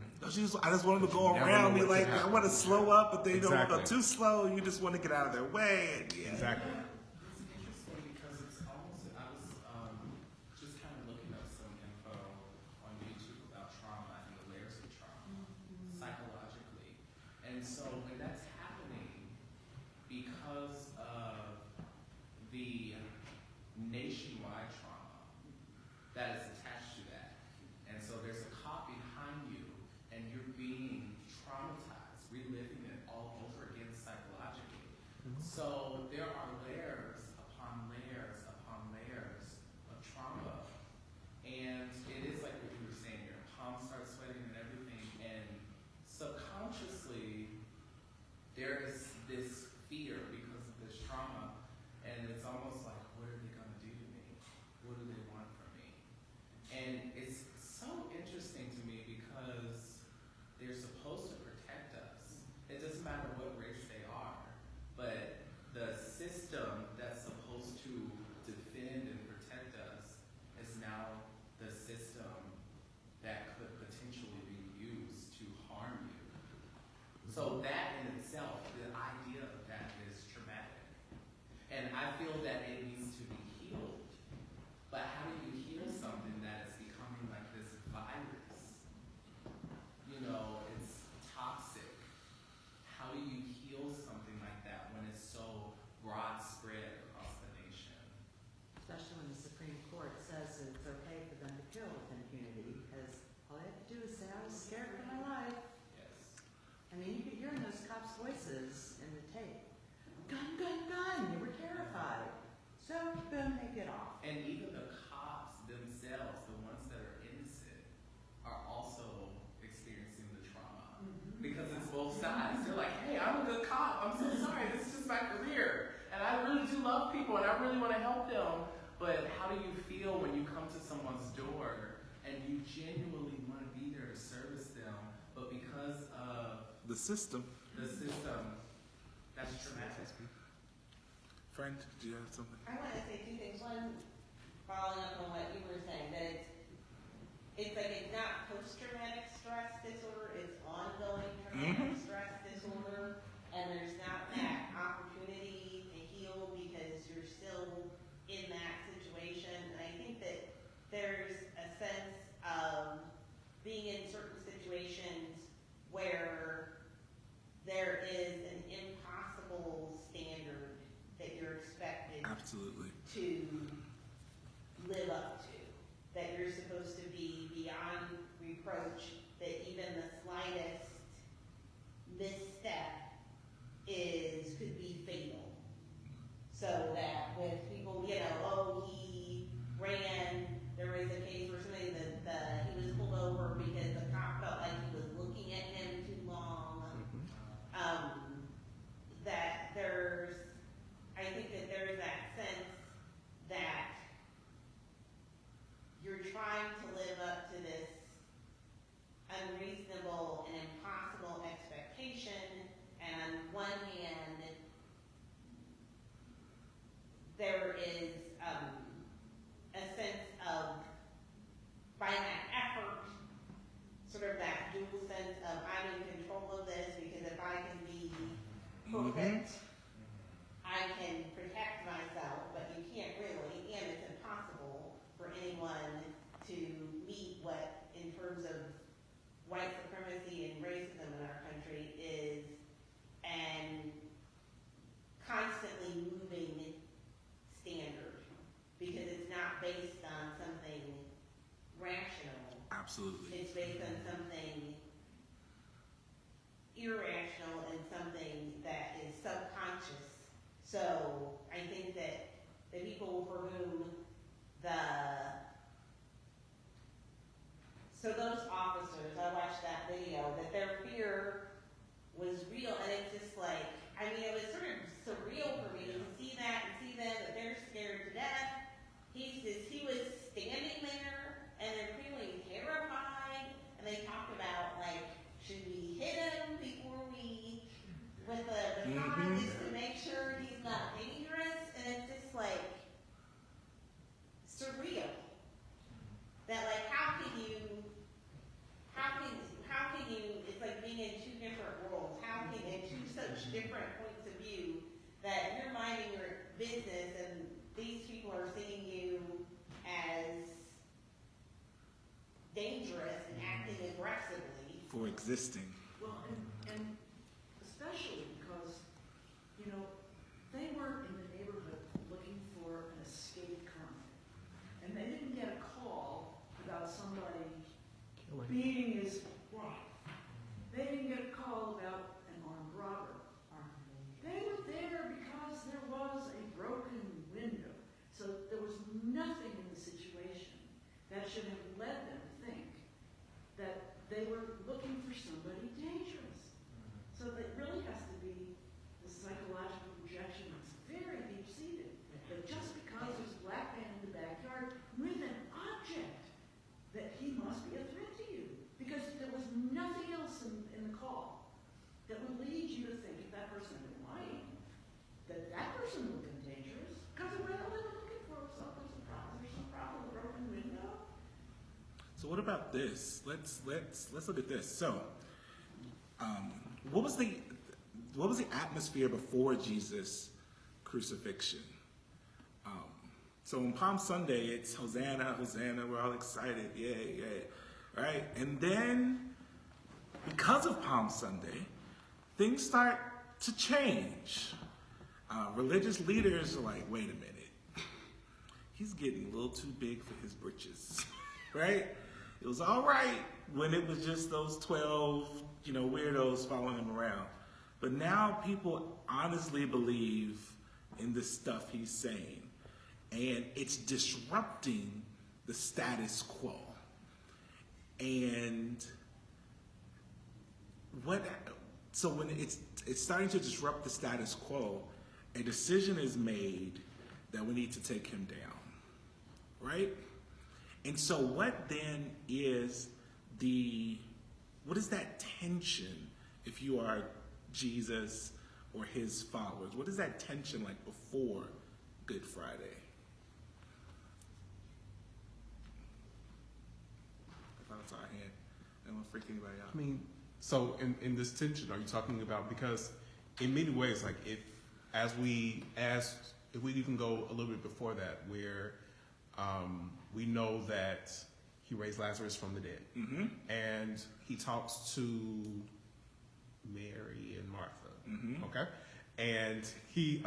I just want them to go around me like, I want to slow up, but they don't want to go too slow. You just want to get out of their way. And, yeah. Exactly. It's interesting because it's almost, I was just kind of looking up some info on YouTube about trauma and the layers of trauma psychologically. And so when that's happening, because of the nationwide trauma that is attached to that, and so there's a cop behind you, and you're being traumatized, reliving it all over again psychologically. So there are layers upon layers upon layers of trauma, and it is like what you were saying, your palms start sweating and everything, and subconsciously there is this fear because of this trauma, and it's almost like, what are they going to do to me? What do they want from me? And it's so interesting to me because they're supposed to protect us. It doesn't matter what race they are, but the system that's supposed to defend and protect us is now the system that could potentially be used to harm you. So that in itself, the idea of that is traumatic. And I feel that it needs to be healed. But how do you heal something that is becoming like this virus? You know, it's toxic. How do you heal something like that when it's so broad spread across the nation? Especially when the Supreme Court says that it's okay for them to kill with impunity, because all they have to do is say, I was scared for my life. Yes. I mean, you could hear in those cops' voices in the tape, gun, gun, gun, they were terrified. So, boom, they get off. And even the cops themselves, the ones that are innocent, are also experiencing the trauma. Because it's both sides. They're like, hey, I'm a good cop. I'm so sorry. This is just my career. And I really do love people and I really want to help them. But how do you feel when you come to someone's door and you genuinely want to be there to service them, but because of The system. that's traumatic? Friend, do you have something? I want to say two things. One, following up on what you were saying, that it's like it's not post-traumatic stress disorder, it's ongoing traumatic stress disorder, and there's not that opportunity to heal because you're still in that situation. And I think that there's a sense of being in certain situations where there is an impossible standard that you're expected Absolutely. to live up to, that you're supposed to be beyond reproach, that even the slightest misstep could be fatal. So that with people, you know, oh, he ran, there was a case where somebody that he was pulled over because the cop felt like he was looking at him too long. That I think that there's that sense that you're trying to live up to this unreasonable and impossible expectation, and on one hand, there is a sense of, by that effort, sort of that dual sense of I'm in control of this because if I can be perfect, I can protect myself, but you can't really, and it's impossible for anyone to meet what, in terms of white supremacy and racism in our country, is an constantly moving standard, because it's not based on something rational. Absolutely. It's based on something irrational and something that is subconscious. So I think that the people for whom those officers, I watched that video, that their fear was real, and it's just like, I mean, it was sort of surreal for me to see that and see them, that different points of view, that you're minding your business and these people are seeing you as dangerous and acting aggressively. For existing. Well, and especially because, you know, they were in the neighborhood looking for an escaped convict. And they didn't get a call about somebody beating his wife. They didn't get a call about an armed robber. They were there because there was a broken window. So there was nothing in the situation that should have led them to think that they were looking for somebody dangerous. So it really has to be the psychological projection that's very deep-seated. That just because there's a black man in the backyard with an object, that he must be a threat to you. Because there was nothing else in the call that would lead you to think, if that person had been lying, that that person would have been dangerous. Because they were looking for something, there's some problem with a broken window. So what about this? Let's look at this. So, what was the atmosphere before Jesus' crucifixion? So on Palm Sunday, it's Hosanna, Hosanna. We're all excited, yay, yay, right? And then, because of Palm Sunday, things start to change. Religious leaders are like, wait a minute, he's getting a little too big for his britches, right? It was all right when it was just those 12, weirdos following him around. But now people honestly believe in the stuff he's saying. And it's disrupting the status quo. And so when it's starting to disrupt the status quo, a decision is made that we need to take him down, right? And so what then is what is that tension if you are Jesus or his followers? What is that tension like before Good Friday? I thought it's our hand. I don't want to freak anybody out. I mean, so in this tension, are you talking about, because in many ways, like if we even go a little bit before that, where we know that he raised Lazarus from the dead, Mm-hmm. and he talks to Mary and Martha, Mm-hmm. okay, and he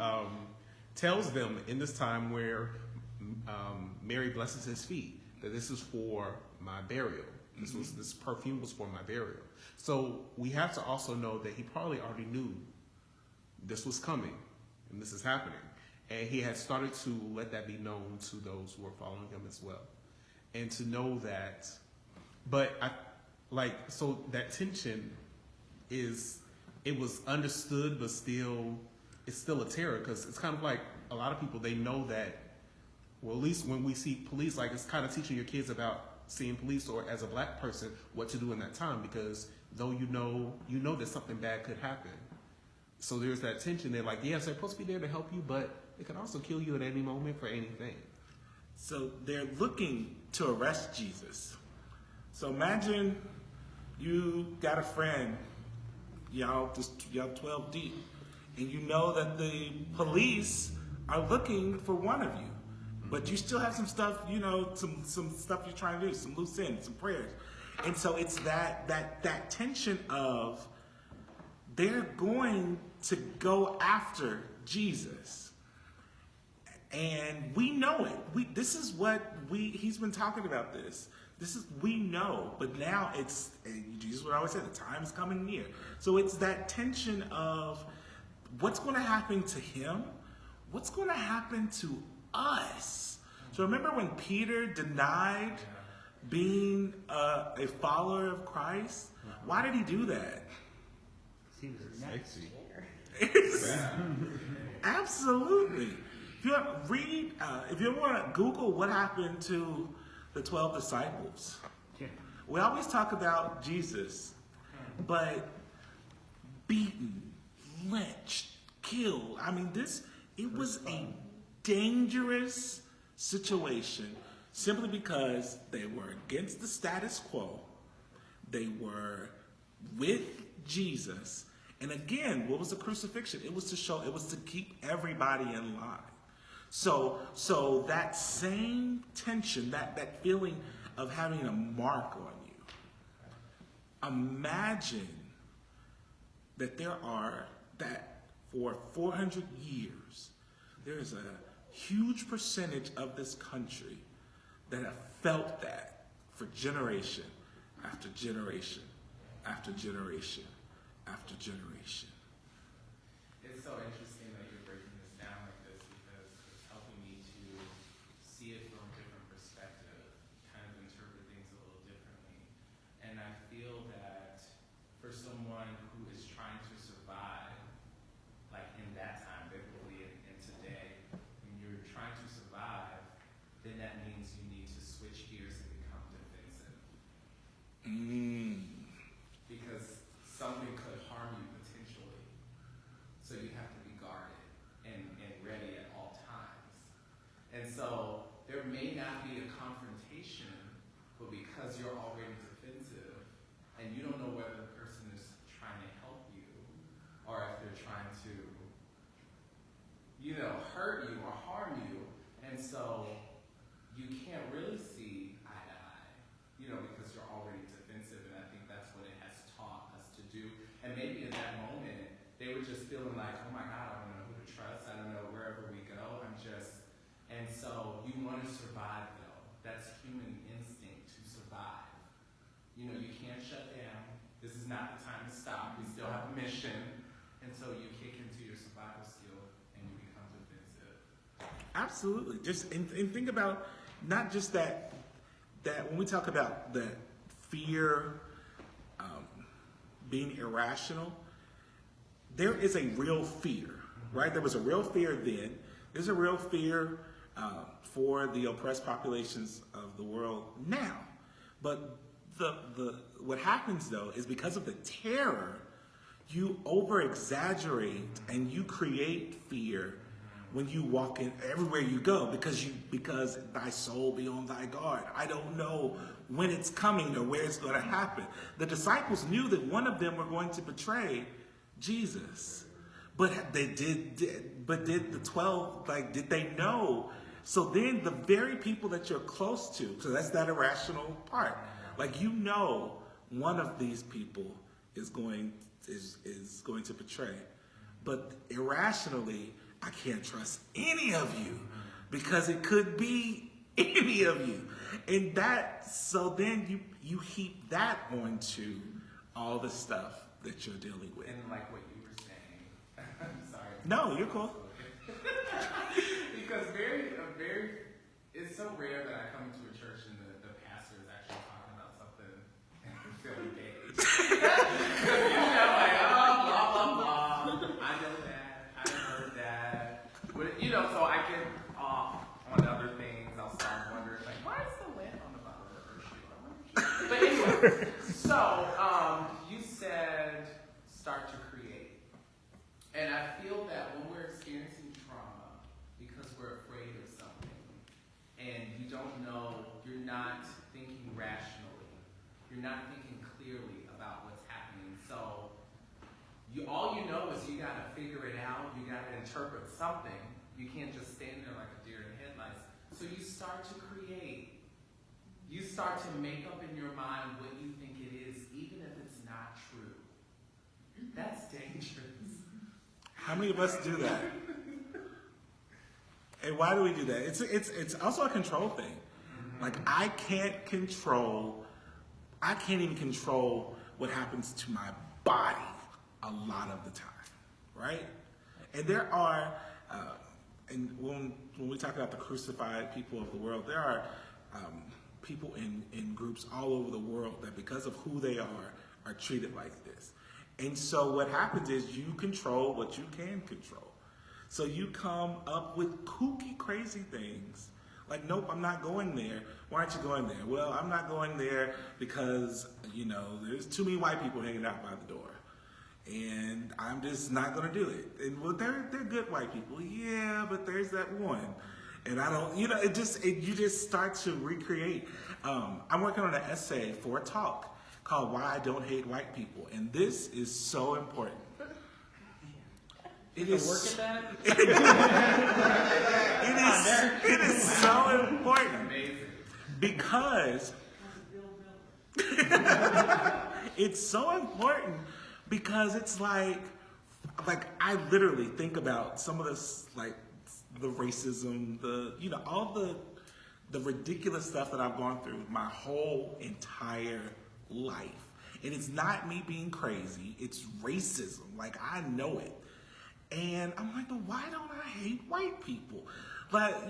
tells them in this time where Mary blesses his feet that this is for my burial. This perfume was for my burial. So we have to also know that he probably already knew this was coming and this is happening. And he had started to let that be known to those who were following him as well. And to know that, so that tension it was understood, but it's still a terror, because it's kind of like a lot of people, they know that, well, at least when we see police, like it's kind of teaching your kids about seeing police, or as a black person, what to do in that time, because though you know that something bad could happen. So there's that tension. They're like, yes, they're supposed to be there to help you, but they can also kill you at any moment for anything. So they're looking to arrest Jesus. So imagine you got a friend, y'all 12 deep, and you know that the police are looking for one of you. But you still have some stuff, some stuff you're trying to do, some loose ends, some prayers. And so it's that tension of they're going to go after Jesus. And we know it. This is what he's been talking about this. We know, but now Jesus would always say, the time is coming near. So it's that tension of what's going to happen to him, what's going to happen to us. So remember when Peter denied being a follower of Christ? Why did he do that? He was next. Absolutely. If you want to Google what happened to the 12 disciples, we always talk about Jesus, but beaten, lynched, killed. I mean, it was a dangerous situation simply because they were against the status quo. They were with Jesus, And again, what was the crucifixion? It was to keep everybody in line. So that same tension, that feeling of having a mark on you, imagine that for 400 years, there is a huge percentage of this country that have felt that for generation after generation after generation after generation. It's so interesting that you're breaking this down like this because it's helping me to see it from a different perspective, kind of interpret things a little differently. And I feel that for someone who is trying to survive, like in that time, biblically and today, when you're trying to survive, then that means you need to switch gears and become defensive. Because something could harm you potentially. So you have to be guarded and ready at all times. And so there may not be a confrontation, but because you're already defensive and you don't know whether the person is trying to help you or if they're trying to, hurt you or harm you. And so you can't really see eye to eye, because you're already defensive. And I think that's what it has taught us to do. And maybe in that moment, they were just feeling like, oh my God, I don't know who to trust. I don't know wherever we go. And so you want to survive though. That's human instinct to survive. You can't shut down. This is not the time to stop. We still have a mission. And so you kick into your survival skill and you become defensive. Absolutely. And think about not just that when we talk about that fear being irrational, there is a real fear, right? There was a real fear then. There's a real fear for the oppressed populations of the world now. But what happens though is because of the terror, you over-exaggerate and you create fear when you walk in everywhere you go because thy soul be on thy guard. I don't know when it's coming or where it's going to happen. The disciples knew that one of them were going to betray Jesus. But did the 12, did they know? So then the very people that you're close to, so that's that irrational part. One of these people is going to betray. But irrationally, I can't trust any of you because it could be any of you. And so then you heap that onto all the stuff that you're dealing with. And like what you were saying, I'm sorry. No, you're cool. Because it's so rare that I come into a church and the pastor is actually talking about something and I'm feeling engaged. Blah, blah, blah. I know that. I heard that. But, so I get off on other things. I'll start wondering, why is the lid on the bottom of her shoe? But anyway, so you said start to create. And I feel that when we're experiencing trauma, because we're afraid of something, and you don't know, you're not thinking rationally, you're not thinking clearly about what's happening. So all you know is you gotta figure it out, you gotta interpret something. You can't just stand there like a deer in headlights. So you start to create. You start to make up in your mind what you think it is, even if it's not true. That's dangerous. How many of us do that? And why do we do that? It's also a control thing. I can't even control what happens to my body a lot of the time, right? And there are, and when we talk about the crucified people of the world, there are people in groups all over the world that because of who they are treated like this. And so what happens is you control what you can control. So you come up with kooky, crazy things. Nope, I'm not going there. Why aren't you going there? Well, I'm not going there because, there's too many white people hanging out by the door. And I'm just not going to do it. And well, they're good white people. Yeah, but there's that one. And I don't, you just start to recreate. I'm working on an essay for a talk called Why I Don't Hate White People. And this is so important. It To is work at that? it is so important Amazing. because it's so important because it's like I literally think about some of this, like the racism, all the ridiculous stuff that I've gone through my whole entire life. And it's not me being crazy, it's racism. Like, I know it. And I'm like, but why don't I hate white people? But,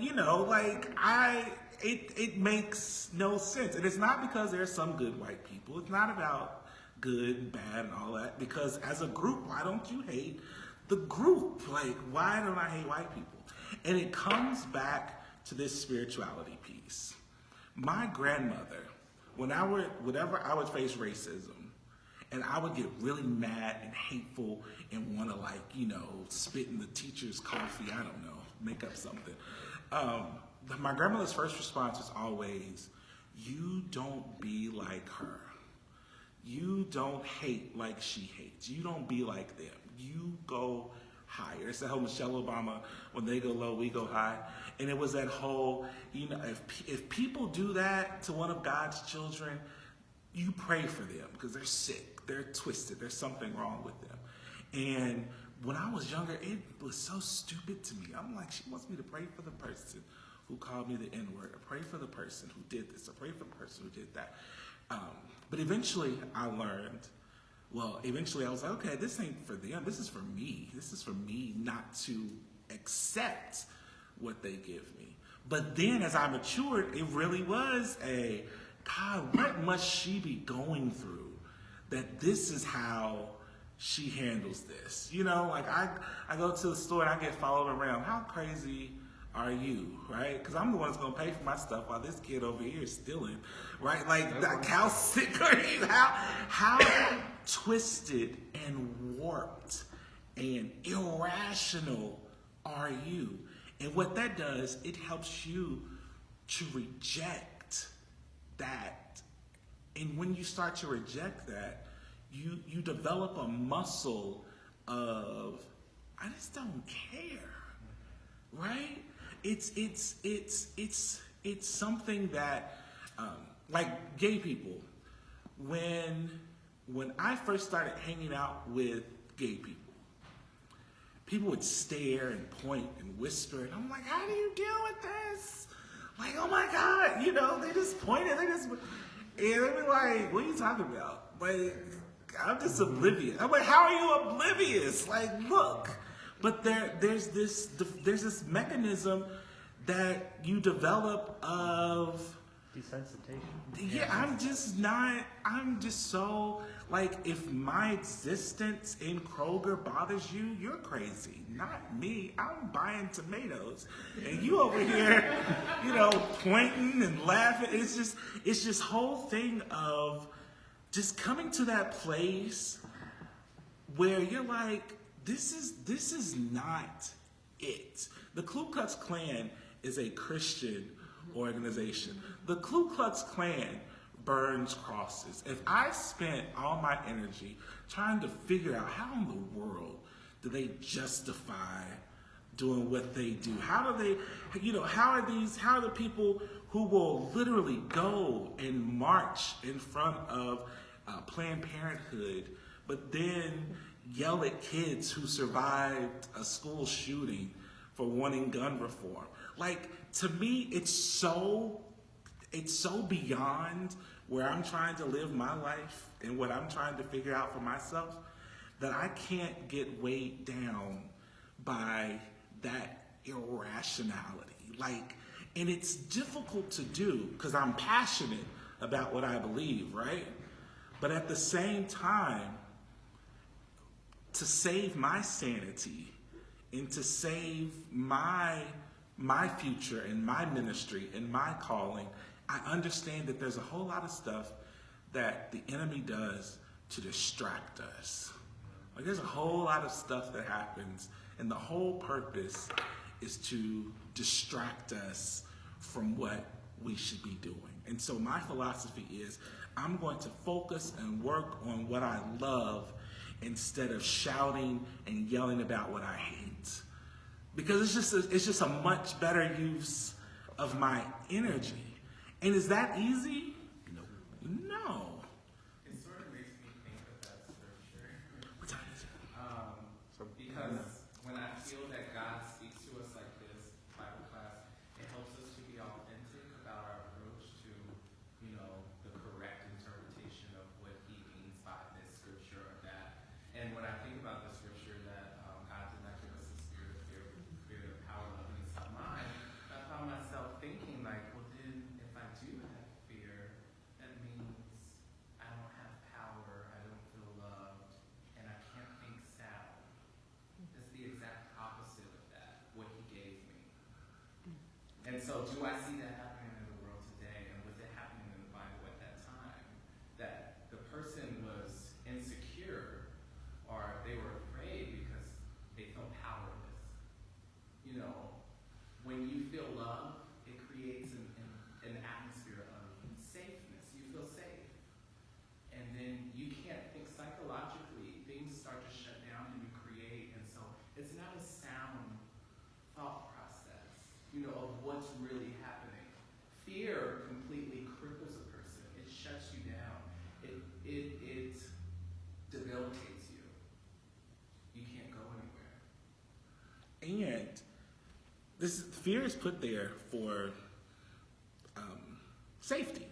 it makes no sense. And it's not because there's some good white people. It's not about good and bad and all that. Because as a group, why don't you hate the group? Like, why don't I hate white people? And it comes back to this spirituality piece. My grandmother, whenever I would face racism, and I would get really mad and hateful and want to spit in the teacher's coffee, I don't know, make up something. My grandmother's first response was always, you don't be like her. You don't hate like she hates. You don't be like them. You go higher. It's that whole Michelle Obama, when they go low, we go high. And it was that whole, if people do that to one of God's children, you pray for them because they're sick, they're twisted, there's something wrong with them. And when I was younger, it was so stupid to me. I'm like, she wants me to pray for the person who called me the N-word, or pray for the person who did this, or pray for the person who did that. But eventually I learned, I was like, okay, this ain't for them, this is for me. This is for me not to accept what they give me. But then as I matured, it really was God, what must she be going through that this is how she handles this? I go to the store and I get followed around. How crazy are you, right? Because I'm the one that's going to pay for my stuff while this kid over here is stealing, right? How sick are you? How twisted and warped and irrational are you? And what that does, it helps you to reject that. And when you start to reject that, you develop a muscle of, I just don't care, right? It's something that, like gay people, when I first started hanging out with gay people would stare and point and whisper, and I'm like, how do you deal with this? Like, oh my God, they just pointed, and they'd be like, what are you talking about? Like, I'm just oblivious. I'm like, how are you oblivious? Like, look. But there's this mechanism that you develop of desensitization. Yeah, I'm just so, like, if my existence in Kroger bothers you, you're crazy. Not me. I'm buying tomatoes. And you over here, pointing and laughing. It's just whole thing of just coming to that place where you're like, this is not it. The Ku Klux Klan is a Christian organization. The Ku Klux Klan burns crosses. If I spent all my energy trying to figure out how in the world do they justify doing what they do, how do they, how are the people who will literally go and march in front of Planned Parenthood, but then yell at kids who survived a school shooting for wanting gun reform? Like, to me, it's so beyond where I'm trying to live my life and what I'm trying to figure out for myself that I can't get weighed down by that irrationality. Like, and it's difficult to do because I'm passionate about what I believe, right? But at the same time, to save my sanity and to save my future and my ministry and my calling, I understand that there's a whole lot of stuff that the enemy does to distract us. Like, there's a whole lot of stuff that happens, and the whole purpose is to distract us from what we should be doing. And so my philosophy is, I'm going to focus and work on what I love instead of shouting and yelling about what I hate. Because it's just a much better use of my energy. And is that easy? No. It sort of makes me think of that scripture. What time is it? Because when I feel that God speaks to us like this, Bible class, it helps us to be authentic about our approach to, the correct interpretation of what he means by this scripture or that. And when I think about the scripture that God did not give us a spirit of fear, but a spirit of power, love, and a sound mind, I found myself thinking like, well then, if I do have fear, that means I don't have power, I don't feel loved, and I can't think sound. It's the exact opposite of that, what he gave me. And so do I see that happening in the world today? And was it happening in the Bible at that time? That the person was insecure or they were afraid because they felt powerless. When you feel love, it creates an atmosphere of safeness. You feel safe. And then you can't think psychologically. Things start to shut down and you create. And so it's not a sound thought process, of what's really happening. Fear completely cripples a person. It shuts you down. It debilitates you. You can't go anywhere. And fear is put there for safety,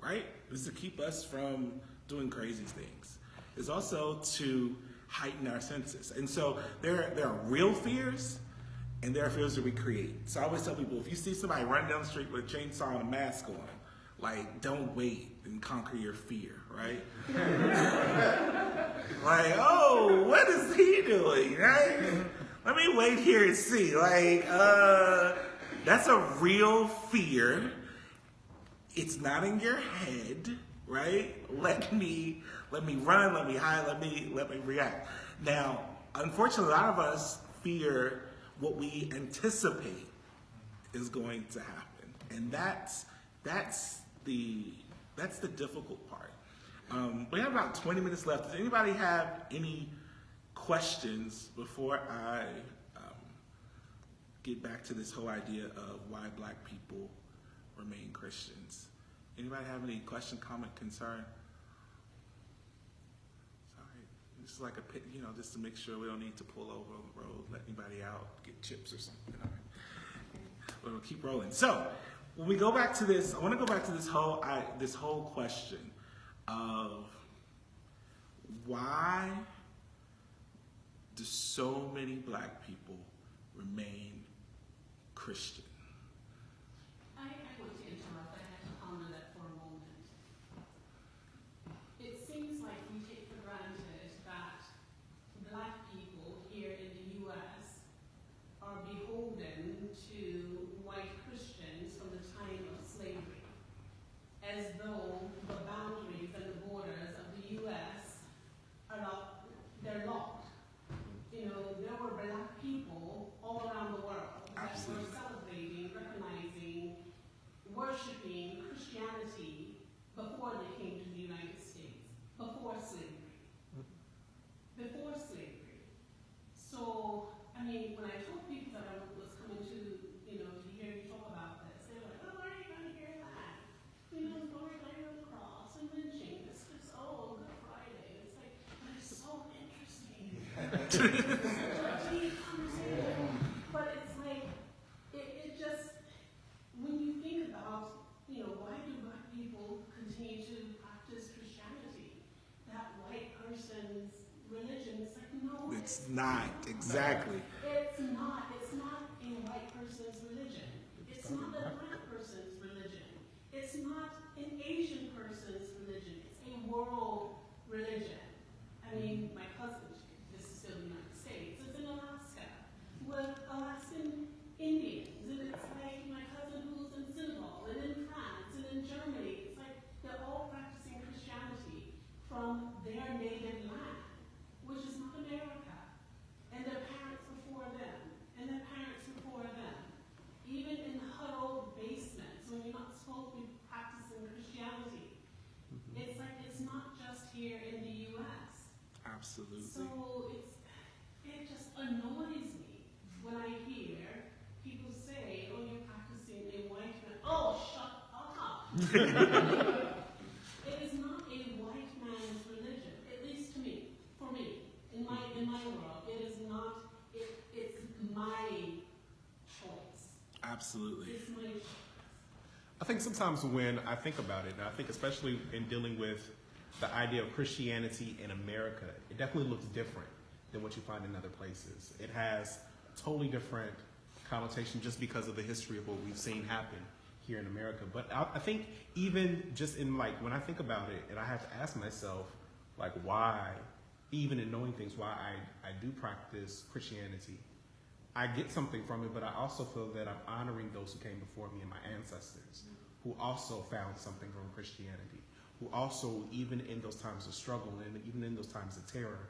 right? This is to keep us from doing crazy things. It's also to heighten our senses. And so there are real fears, and there are fears that we create. So I always tell people, if you see somebody running down the street with a chainsaw and a mask on, like, don't wait and conquer your fear, right? Like, oh, what is he doing, right? Let me wait here and see. Like, that's a real fear. It's not in your head, right? Let me run, let me hide, let me react. Now, unfortunately, a lot of us fear what we anticipate is going to happen, and that's the difficult part. We have about 20 minutes left. Does anybody have any questions before I get back to this whole idea of why Black people remain Christians? Anybody have any question, comment, concern? Sorry, this is like a pit, just to make sure we don't need to pull over on the road, let anybody out, get chips or something. All right. We'll keep rolling. So when we go back to this, I want to go back to this whole question of why do so many Black people remain Christian? I want to interrupt. I have to ponder that for a moment. It seems like we take for granted that Black people here in the U.S. are beholden to white Christians from the time of slavery, as though the boundaries and the borders of the U.S. are not, they're locked. There were Black people all around the world that were celebrating, recognizing, worshiping Christianity before they came to the United States, before slavery. Before slavery. So, when I told people that I was coming to hear you talk about this, they were like, oh, where are you going to hear that? The glory laying on the cross and lynching. This is, Good Friday. It's like, but it's so interesting. But it's like, it just, when you think about, why do Black people continue to practice Christianity? That white person's religion, it's like, no. It's not, exactly. It's not a white person's religion. It's not a Black person's religion. It's not an Asian person's religion. It's a world religion. My cousin, this is still the United States, is in Alaska with Alaskan Indians. And it's like my cousin who's in Senegal and in France and in Germany. It's like they're all practicing Christianity from their native land, which is not America. And their parents before them, and their parents before them. Even in huddled basements when you're not supposed to be practicing Christianity. It's like it's not just here in the U.S. Absolutely. Absolutely. So it just annoys me when I hear people say, oh, you're practicing a white man. Oh, shut up. It is not a white man's religion, at least to me, for me, in my world. It is not, it's my choice. Absolutely. It's my choice. I think sometimes when I think about it, and I think especially in dealing with the idea of Christianity in America, it definitely looks different than what you find in other places. It has totally different connotation just because of the history of what we've seen happen here in America. But I think even just in like, when I think about it, and I have to ask myself, like, why, even in knowing things, why I do practice Christianity, I get something from it, but I also feel that I'm honoring those who came before me and my ancestors, who also found something from Christianity, who also, even in those times of struggle and even in those times of terror,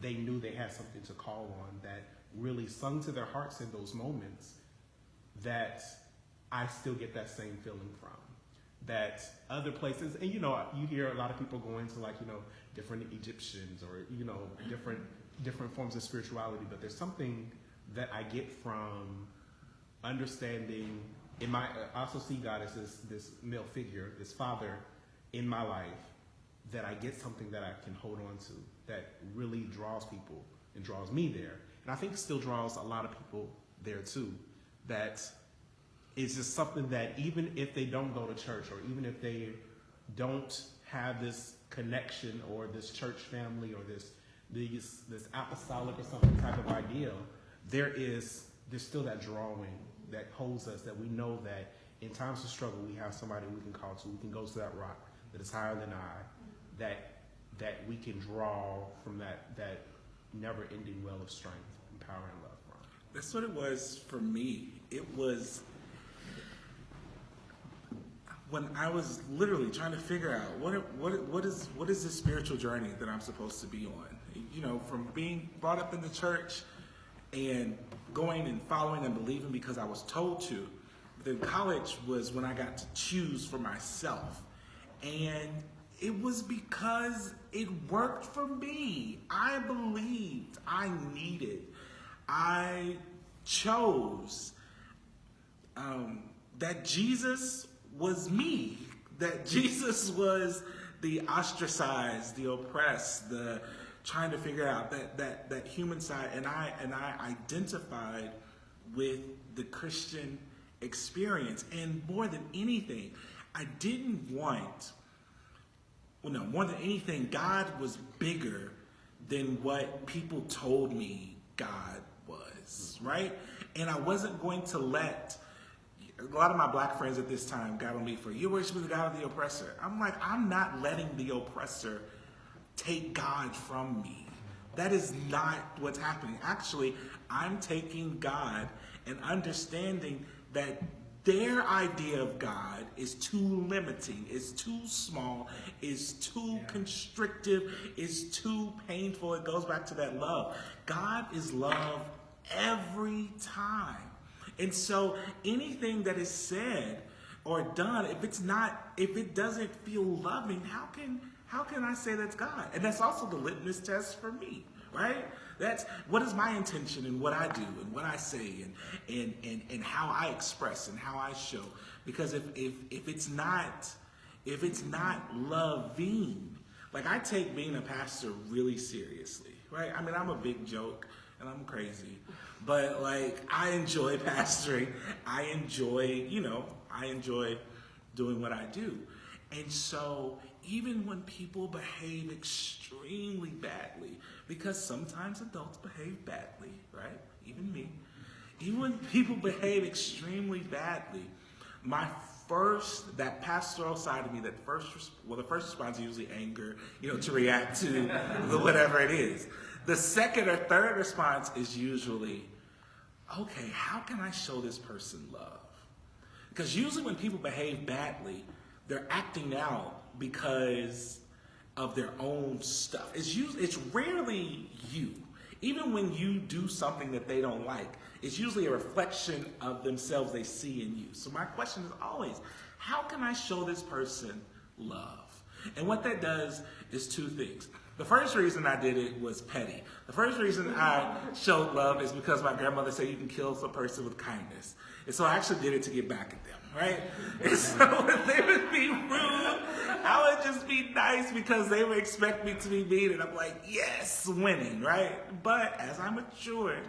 they knew they had something to call on that really sung to their hearts in those moments that I still get that same feeling from. That other places, and you hear a lot of people going to like, different Egyptians or, different forms of spirituality, but there's something that I get from understanding I also see God as this male figure, this father in my life, that I get something that I can hold on to that really draws people and draws me there. And I think still draws a lot of people there too. That it's just something that even if they don't go to church, or even if they don't have this connection or this church family or this apostolic or something type of ideal, there's still that drawing that holds us, that we know that in times of struggle we have somebody we can call to, we can go to that rock that is higher than I, that we can draw from that never-ending well of strength and power and love from. That's what it was for me. It was when I was literally trying to figure out what is this spiritual journey that I'm supposed to be on. From being brought up in the church and going and following and believing because I was told to. Then college was when I got to choose for myself. And it was because it worked for me. I believed, I needed, I chose that Jesus was me, that Jesus was the ostracized, the oppressed, the trying to figure out that human side, and I identified with the Christian experience. And more than anything, I didn't want, more than anything, God was bigger than what people told me God was, right? And I wasn't going to let, a lot of my black friends at this time got on me for, you're worshiping the God of the oppressor. I'm like, I'm not letting the oppressor take God from me. That is not what's happening. Actually, I'm taking God and understanding that their idea of God is too limiting, is too small, is too constrictive, is too painful. It goes back to that love. God is love every time. And so anything that is said or done, if it doesn't feel loving, how can I say that's God? And that's also the litmus test for me, right? That's what is my intention in what I do and what I say and how I express and how I show. Because if it's not loving, like I take being a pastor really seriously, right? I mean, I'm a big joke and I'm crazy, but like I enjoy pastoring. I enjoy doing what I do. And so even when people behave extremely badly, because sometimes adults behave badly, right? Even me. Even when people behave extremely badly, that pastoral side of me, the first response is usually anger, to react to whatever it is. The second or third response is usually, okay, how can I show this person love? Because usually when people behave badly, they're acting out because of their own stuff. It's rarely you. Even when you do something that they don't like, it's usually a reflection of themselves they see in you. So my question is always, how can I show this person love? And what that does is two things. The first reason I did it was petty. The first reason I showed love is because my grandmother said you can kill a person with kindness. And so I actually did it to get back at them, right? And so if they would be rude, I would just be nice because they would expect me to be mean. And I'm like, yes, winning, right? But as I matured,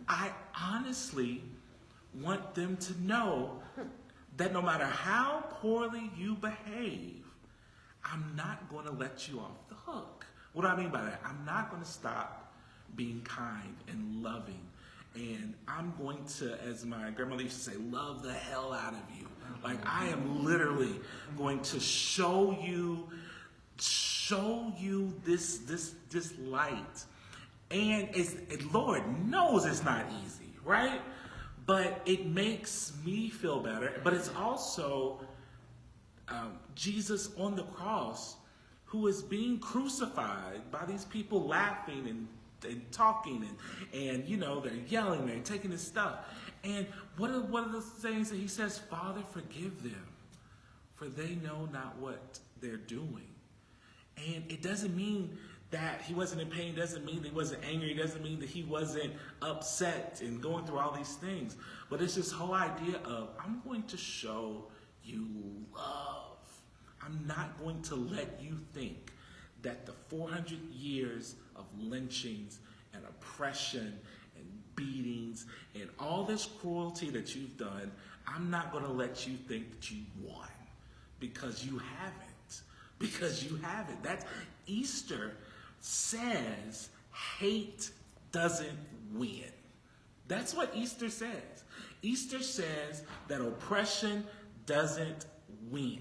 I honestly want them to know that no matter how poorly you behave, I'm not going to let you off the hook. What do I mean by that? I'm not going to stop being kind and loving. And I'm going to, as my grandmother used to say, love the hell out of you. Like, I am literally going to show you this light. And Lord knows it's not easy, right? But it makes me feel better. But it's also Jesus on the cross who is being crucified by these people laughing and talking and you know, they're yelling, they're taking his stuff. And what are the things that he says? Father, forgive them, for they know not what they're doing. And it doesn't mean that he wasn't in pain, doesn't mean that he wasn't angry, doesn't mean that he wasn't upset and going through all these things. But it's this whole idea of, I'm going to show you love. I'm not going to let you think that the 400 years of lynchings and oppression and beatings and all this cruelty that you've done, I'm not going to let you think that you won, because you haven't. Because you haven't. That's Easter says hate doesn't win. That's what Easter says. Easter says that oppression doesn't win.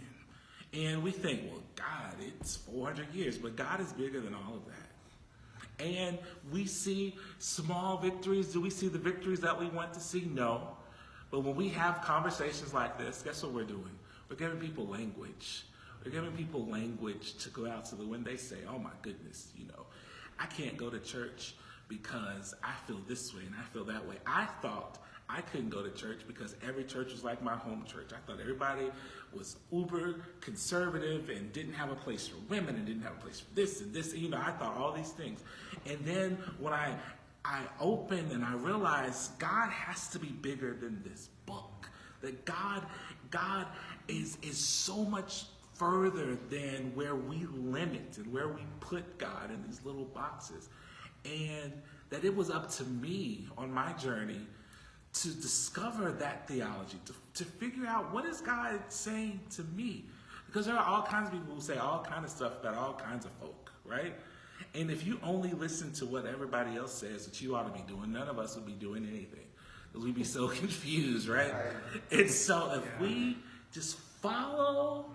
And we think, well, God, it's 400 years, but God is bigger than all of that. And we see small victories. Do we see the victories that we want to see? No. But when we have conversations like this, guess what we're doing? We're giving people language. We're giving people language to go out to when they say, oh my goodness, you know, I can't go to church because I feel this way and I feel that way. I thought I couldn't go to church because every church was like my home church. I thought everybody was uber conservative and didn't have a place for women and didn't have a place for this and this. You know, I thought all these things. And then when I opened and I realized God has to be bigger than this book. That God is so much further than where we limit and where we put God in these little boxes. And that it was up to me on my journey to discover that theology, to figure out what is God saying to me. Because there are all kinds of people who say all kinds of stuff about all kinds of folk, right? And if you only listen to what everybody else says that you ought to be doing, none of us would be doing anything. Because we'd be so confused, right? And so if we just follow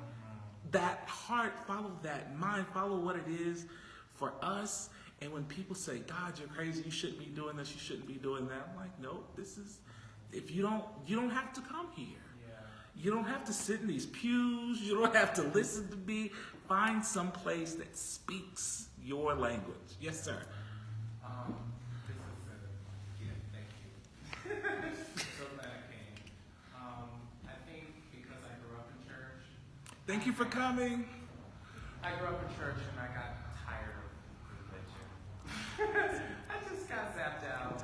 that heart, follow that mind, follow what it is for us. And when people say, God, you're crazy, you shouldn't be doing this, you shouldn't be doing that. I'm like, no, this is, if you don't have to come here. Yeah. You don't have to sit in these pews. You don't have to listen to me. Find some place that speaks your language. Yes, sir. This is a gift. Thank you. So glad I came. I think because I grew up in church. Thank you for coming. I grew up in church and I got tired of religion. I just got zapped out.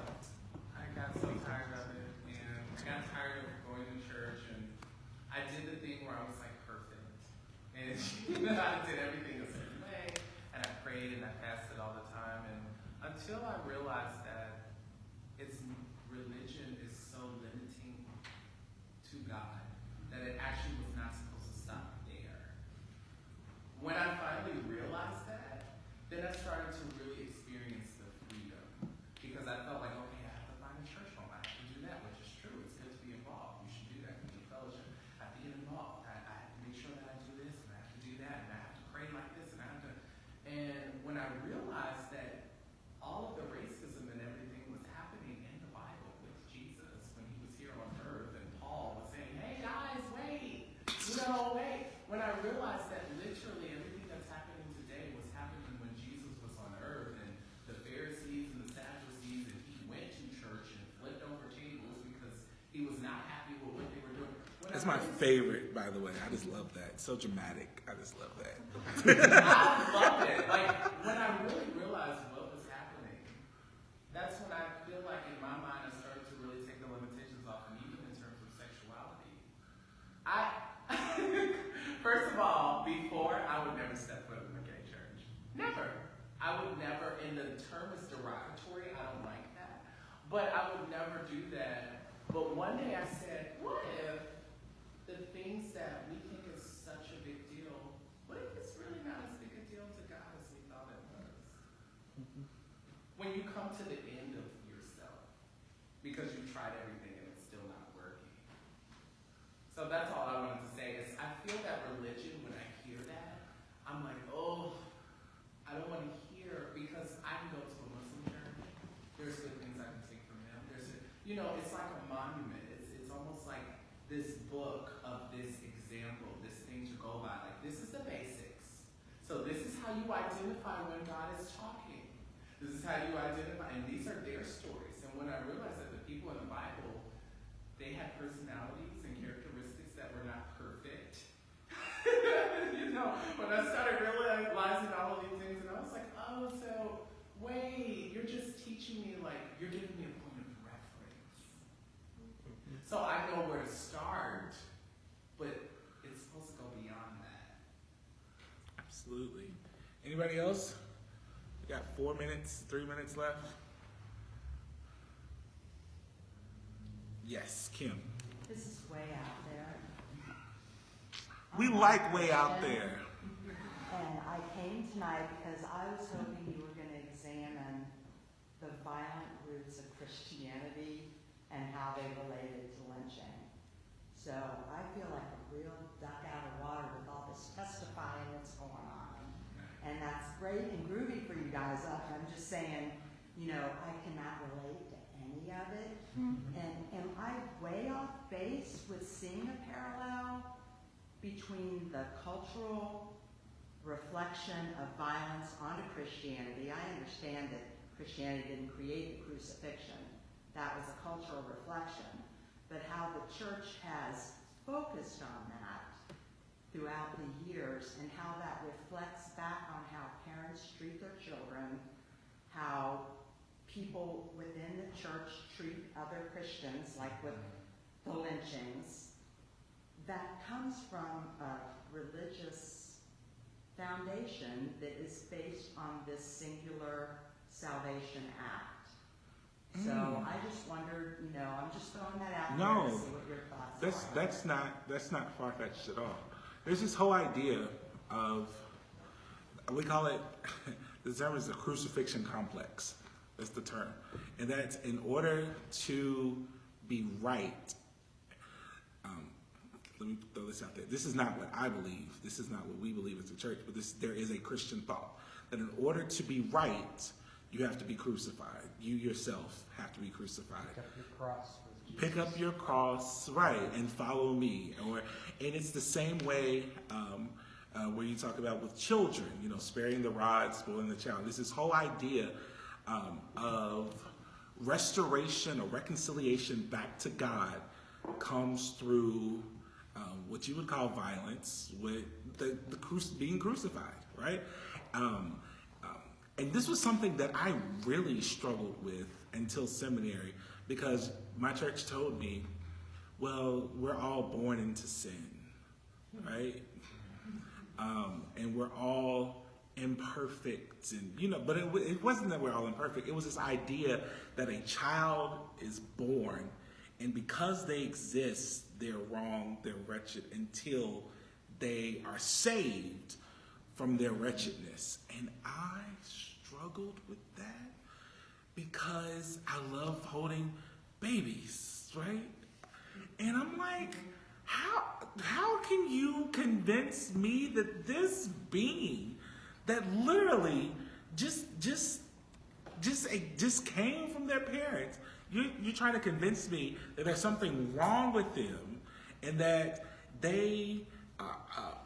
I got so tired of it, and I got tired of going to church, and I did the thing where I was like perfect, and I did everything the same way, and I prayed and I fasted all the time, and until I realized that religion is so limiting to God that it actually was not supposed to stop there. When I finally realized that, then I started to really experience the freedom, because I felt like, okay, I have to find a church home, I have to do that, which is true. It's good to be involved. You should do that. You need fellowship. I have to get involved. I have to make sure that I do this, and I have to do that, and I have to pray like this, and I have to. And when I realized that all of the racism and everything was happening in the Bible with Jesus when he was here on earth, and Paul was saying, hey guys, wait, That's my favorite, by the way. I just love that. So dramatic. I just love that. I love it. Like, when I really realized what was happening, that's when I feel like in my mind I started to really take the limitations off, and even in terms of sexuality. First of all, before, I would never step foot in a gay church. Never. I would never, and the term is derogatory, I don't like that. But I would never do that. But one day I said, what if the things that we think is such a big deal, what if it's really not as big a deal to God as we thought it was? When you come to the end of yourself, because you tried everything and it's still not working. So that's all I wanted to say is I feel that religion, when I hear that, I'm like, oh, I don't want to hear, because I can go to a Muslim church. There's good things I can take from them. It's like a monument. It's almost like this book of this example, this thing to go by. Like, this is the basics. So this is how you identify when God is talking. This is how you identify, and these are their stories. And when I realized that the people in the Bible, they had personalities and characteristics that were not perfect. When I started realizing all of these things, and I was like, oh, so wait, you're just teaching me, like, you're giving me a point of reference. So I know where to start, but it's supposed to go beyond that. Absolutely. Anybody else? We got 4 minutes, 3 minutes left. Yes, Kim. This is way out there. We like way out there. And I came tonight because I was hoping you were going to examine the violent roots of Christianity and how they related to lynching. So I feel like a real duck out of water with all this testifying that's going on. And that's great and groovy for you guys. I'm just saying, I cannot relate to any of it. And am I way off base with seeing a parallel between the cultural reflection of violence onto Christianity? I understand that Christianity didn't create the crucifixion. That was a cultural reflection. But how the church has focused on that throughout the years, and how that reflects back on how parents treat their children, how people within the church treat other Christians, like with the lynchings, that comes from a religious foundation that is based on this singular salvation act. So I just wondered, I'm just throwing that out there to see what your thoughts are. That's not far-fetched at all. There's this whole idea of, we call it, the term is the crucifixion complex. That's the term. And that's in order to be right. Let me throw this out there. This is not what I believe. This is not what we believe as a church, but there is a Christian thought that in order to be right, you have to be crucified. You yourself have to be crucified. Pick up your cross with Jesus. Pick up your cross, right, and follow me. And it's the same way where you talk about with children, sparing the rod, spoiling the child. There's this whole idea of restoration or reconciliation back to God comes through what you would call violence, with being crucified, right? And this was something that I really struggled with until seminary, because my church told me, well, we're all born into sin, right? And we're all imperfect, and but it wasn't that we're all imperfect. It was this idea that a child is born, and because they exist, they're wrong, they're wretched, until they are saved from their wretchedness. And I struggled with that because I love holding babies, right? And I'm like, how can you convince me that this being that literally just came from their parents, you're trying to convince me that there's something wrong with them and that they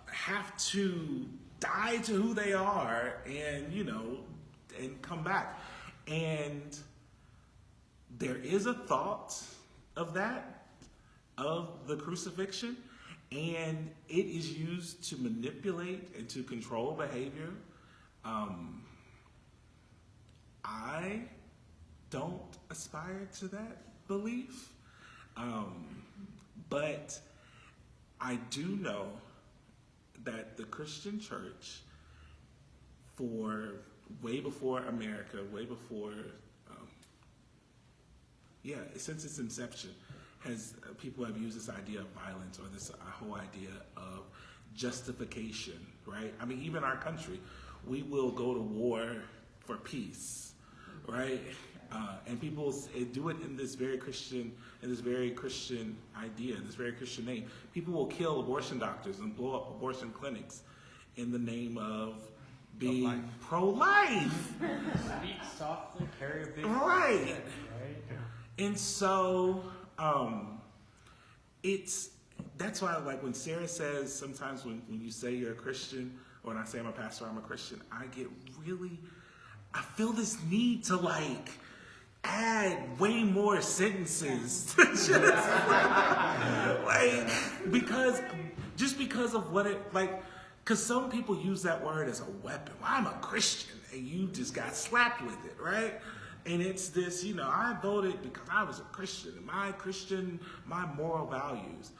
have to die to who they are and and come back. And there is a thought of that, of the crucifixion, and it is used to manipulate and to control behavior. I don't aspire to that belief, but I do know that the Christian church, for way before America, way before, since its inception, people have used this idea of violence, or this whole idea of justification, right? I mean, even our country, we will go to war for peace, right? And people do it in this very Christian idea, this very Christian name. People will kill abortion doctors and blow up abortion clinics in the name of being pro-life. Speak softly, carry a big Right. stick, right? And so that's why, like, when Sarah says, sometimes when you say you're a Christian, or when I say I'm a pastor, I'm a Christian, I feel this need to, like, add way more sentences to just, like, because of what it, like, because some people use that word as a weapon. Well, I'm a Christian, and you just got slapped with it, right? And it's this, I voted because I was a Christian, and my moral values.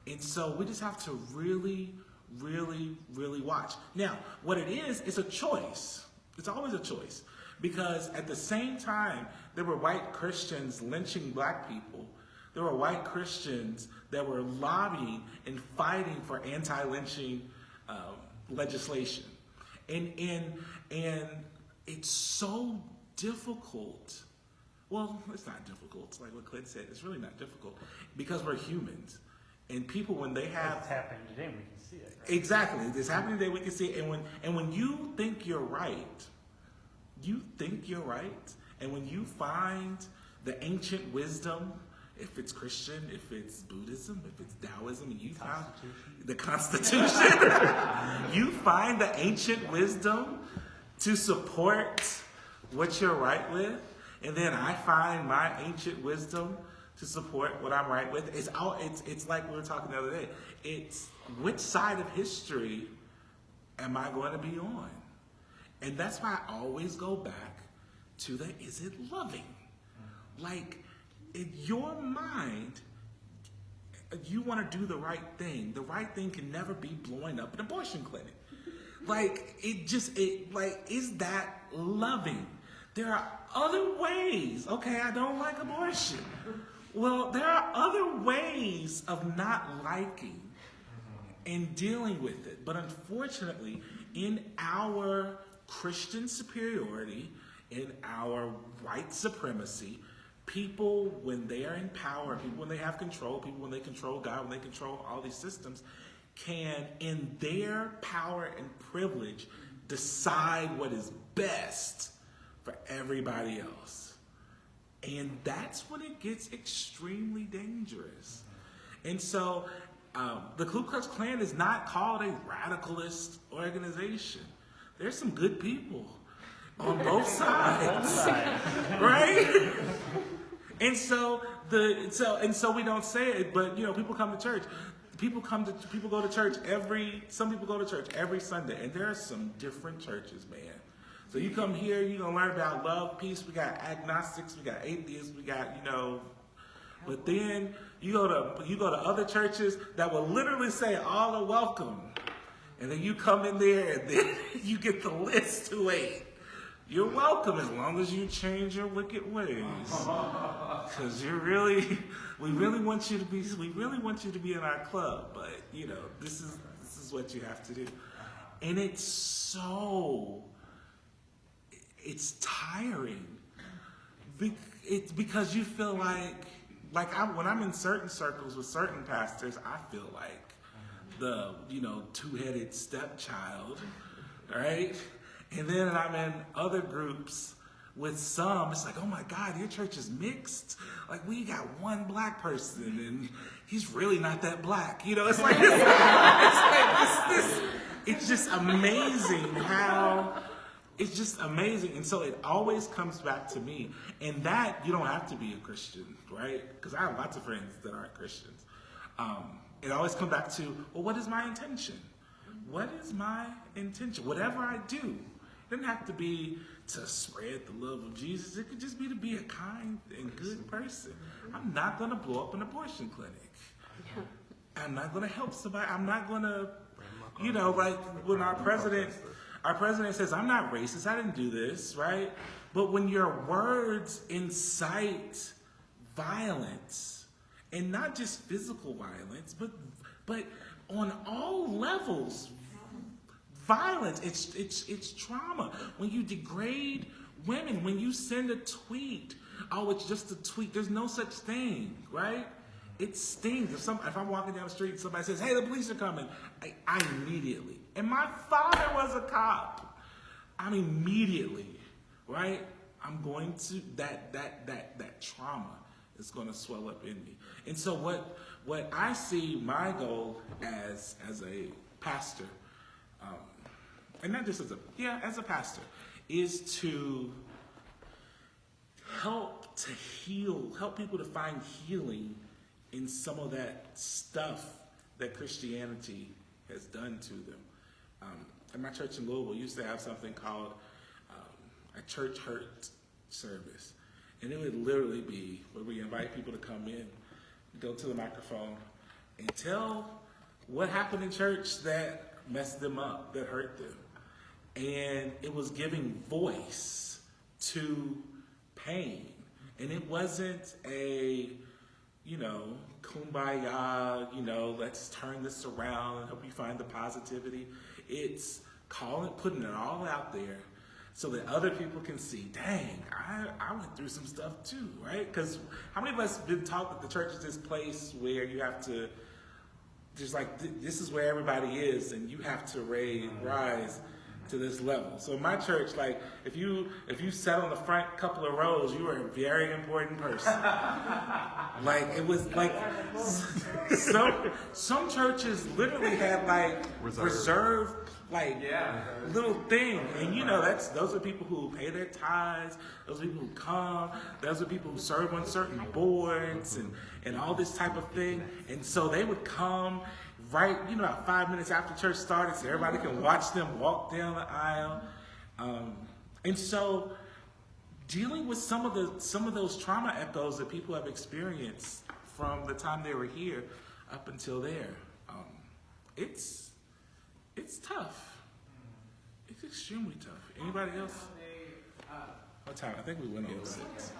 And so we just have to really, really, really watch. Now, what it is a choice. It's always a choice. Because at the same time, there were white Christians lynching black people. There were white Christians that were lobbying and fighting for anti-lynching legislation. And it's so difficult. Well, it's not difficult. It's like what Clint said. It's really not difficult because we're humans. And people, when they have... It's happening today, we can see it, right? Exactly. It's happening today, we can see it. And when you think you're right, and when you find the ancient wisdom, if it's Christian, if it's Buddhism, if it's Taoism, and you found the Constitution, you find the ancient wisdom to support what you're right with, and then I find my ancient wisdom to support what I'm right with. It's like we were talking the other day. It's which side of history am I going to be on? And that's why I always go back to is it loving? Like, in your mind, you want to do the right thing. The right thing can never be blowing up an abortion clinic. Like, is that loving? There are other ways. Okay, I don't like abortion. Well, there are other ways of not liking and dealing with it. But unfortunately, in our Christian superiority, in our white supremacy, people, when they are in power, people when they have control, people when they control God, when they control all these systems, can, in their power and privilege, decide what is best for everybody else. And that's when it gets extremely dangerous. And so the Ku Klux Klan is not called a radicalist organization. There's some good people on both sides, right? And so we don't say it, but people come to church. People go to church some people go to church every Sunday, and there are some different churches, man. So you come here, you're gonna learn about love, peace. We got agnostics, we got atheists, we got but then you go to other churches that will literally say all are welcome, and then you come in there and then you get the list to wait. You're welcome as long as you change your wicked ways, because we really want you to be in our club. But this is what you have to do, and it's tiring. It's because you feel like when I'm in certain circles with certain pastors, I feel like the two-headed stepchild, right? And then I'm in other groups with some, it's like, oh my God, your church is mixed. Like, we got one black person and he's really not that black. It's like, it's just amazing how, it's just amazing. And so it always comes back to me. And that, you don't have to be a Christian, right? Because I have lots of friends that aren't Christians. It always comes back to, well, what is my intention? What is my intention? Whatever I do, it doesn't have to be to spread the love of Jesus. It could just be to be a kind and good person. I'm not going to blow up an abortion clinic. I'm not going to help somebody. I'm not going to, like when our president says, I'm not racist. I didn't do this, right? But when your words incite violence, and not just physical violence, but on all levels, violence, it's trauma. When you degrade women, when you send a tweet, oh, it's just a tweet. There's no such thing, right? It stings. If I'm walking down the street and somebody says, hey, the police are coming, I immediately, and my father was a cop, I'm immediately, right? I'm going to, that trauma is going to swell up in me. And so what I see my goal as a pastor, and not just as a pastor, is to help people to find healing in some of that stuff that Christianity has done to them. At my church in Louisville, we used to have something called a church hurt service. And it would literally be where we invite people to come in, go to the microphone, and tell what happened in church that messed them up, that hurt them. And it was giving voice to pain. And it wasn't a, kumbaya, let's turn this around and help you find the positivity. It's putting it all out there so that other people can see, dang, I went through some stuff too, right? Because how many of us have been taught that the church is this place where you have to, just like, this is where everybody is, and you have to rise to this level. So in my church, like, if you sat on the front couple of rows, you were a very important person. Like, it was like, some churches literally had like reserved little thing, and those are people who pay their tithes, those are people who come, those are people who serve on certain boards and all this type of thing. And so they would come right, about 5 minutes after church started, so everybody can watch them walk down the aisle. And so dealing with some of those trauma echoes that people have experienced from the time they were here up until there, it's tough. It's extremely tough. Anybody else? What time? I think we went over 6.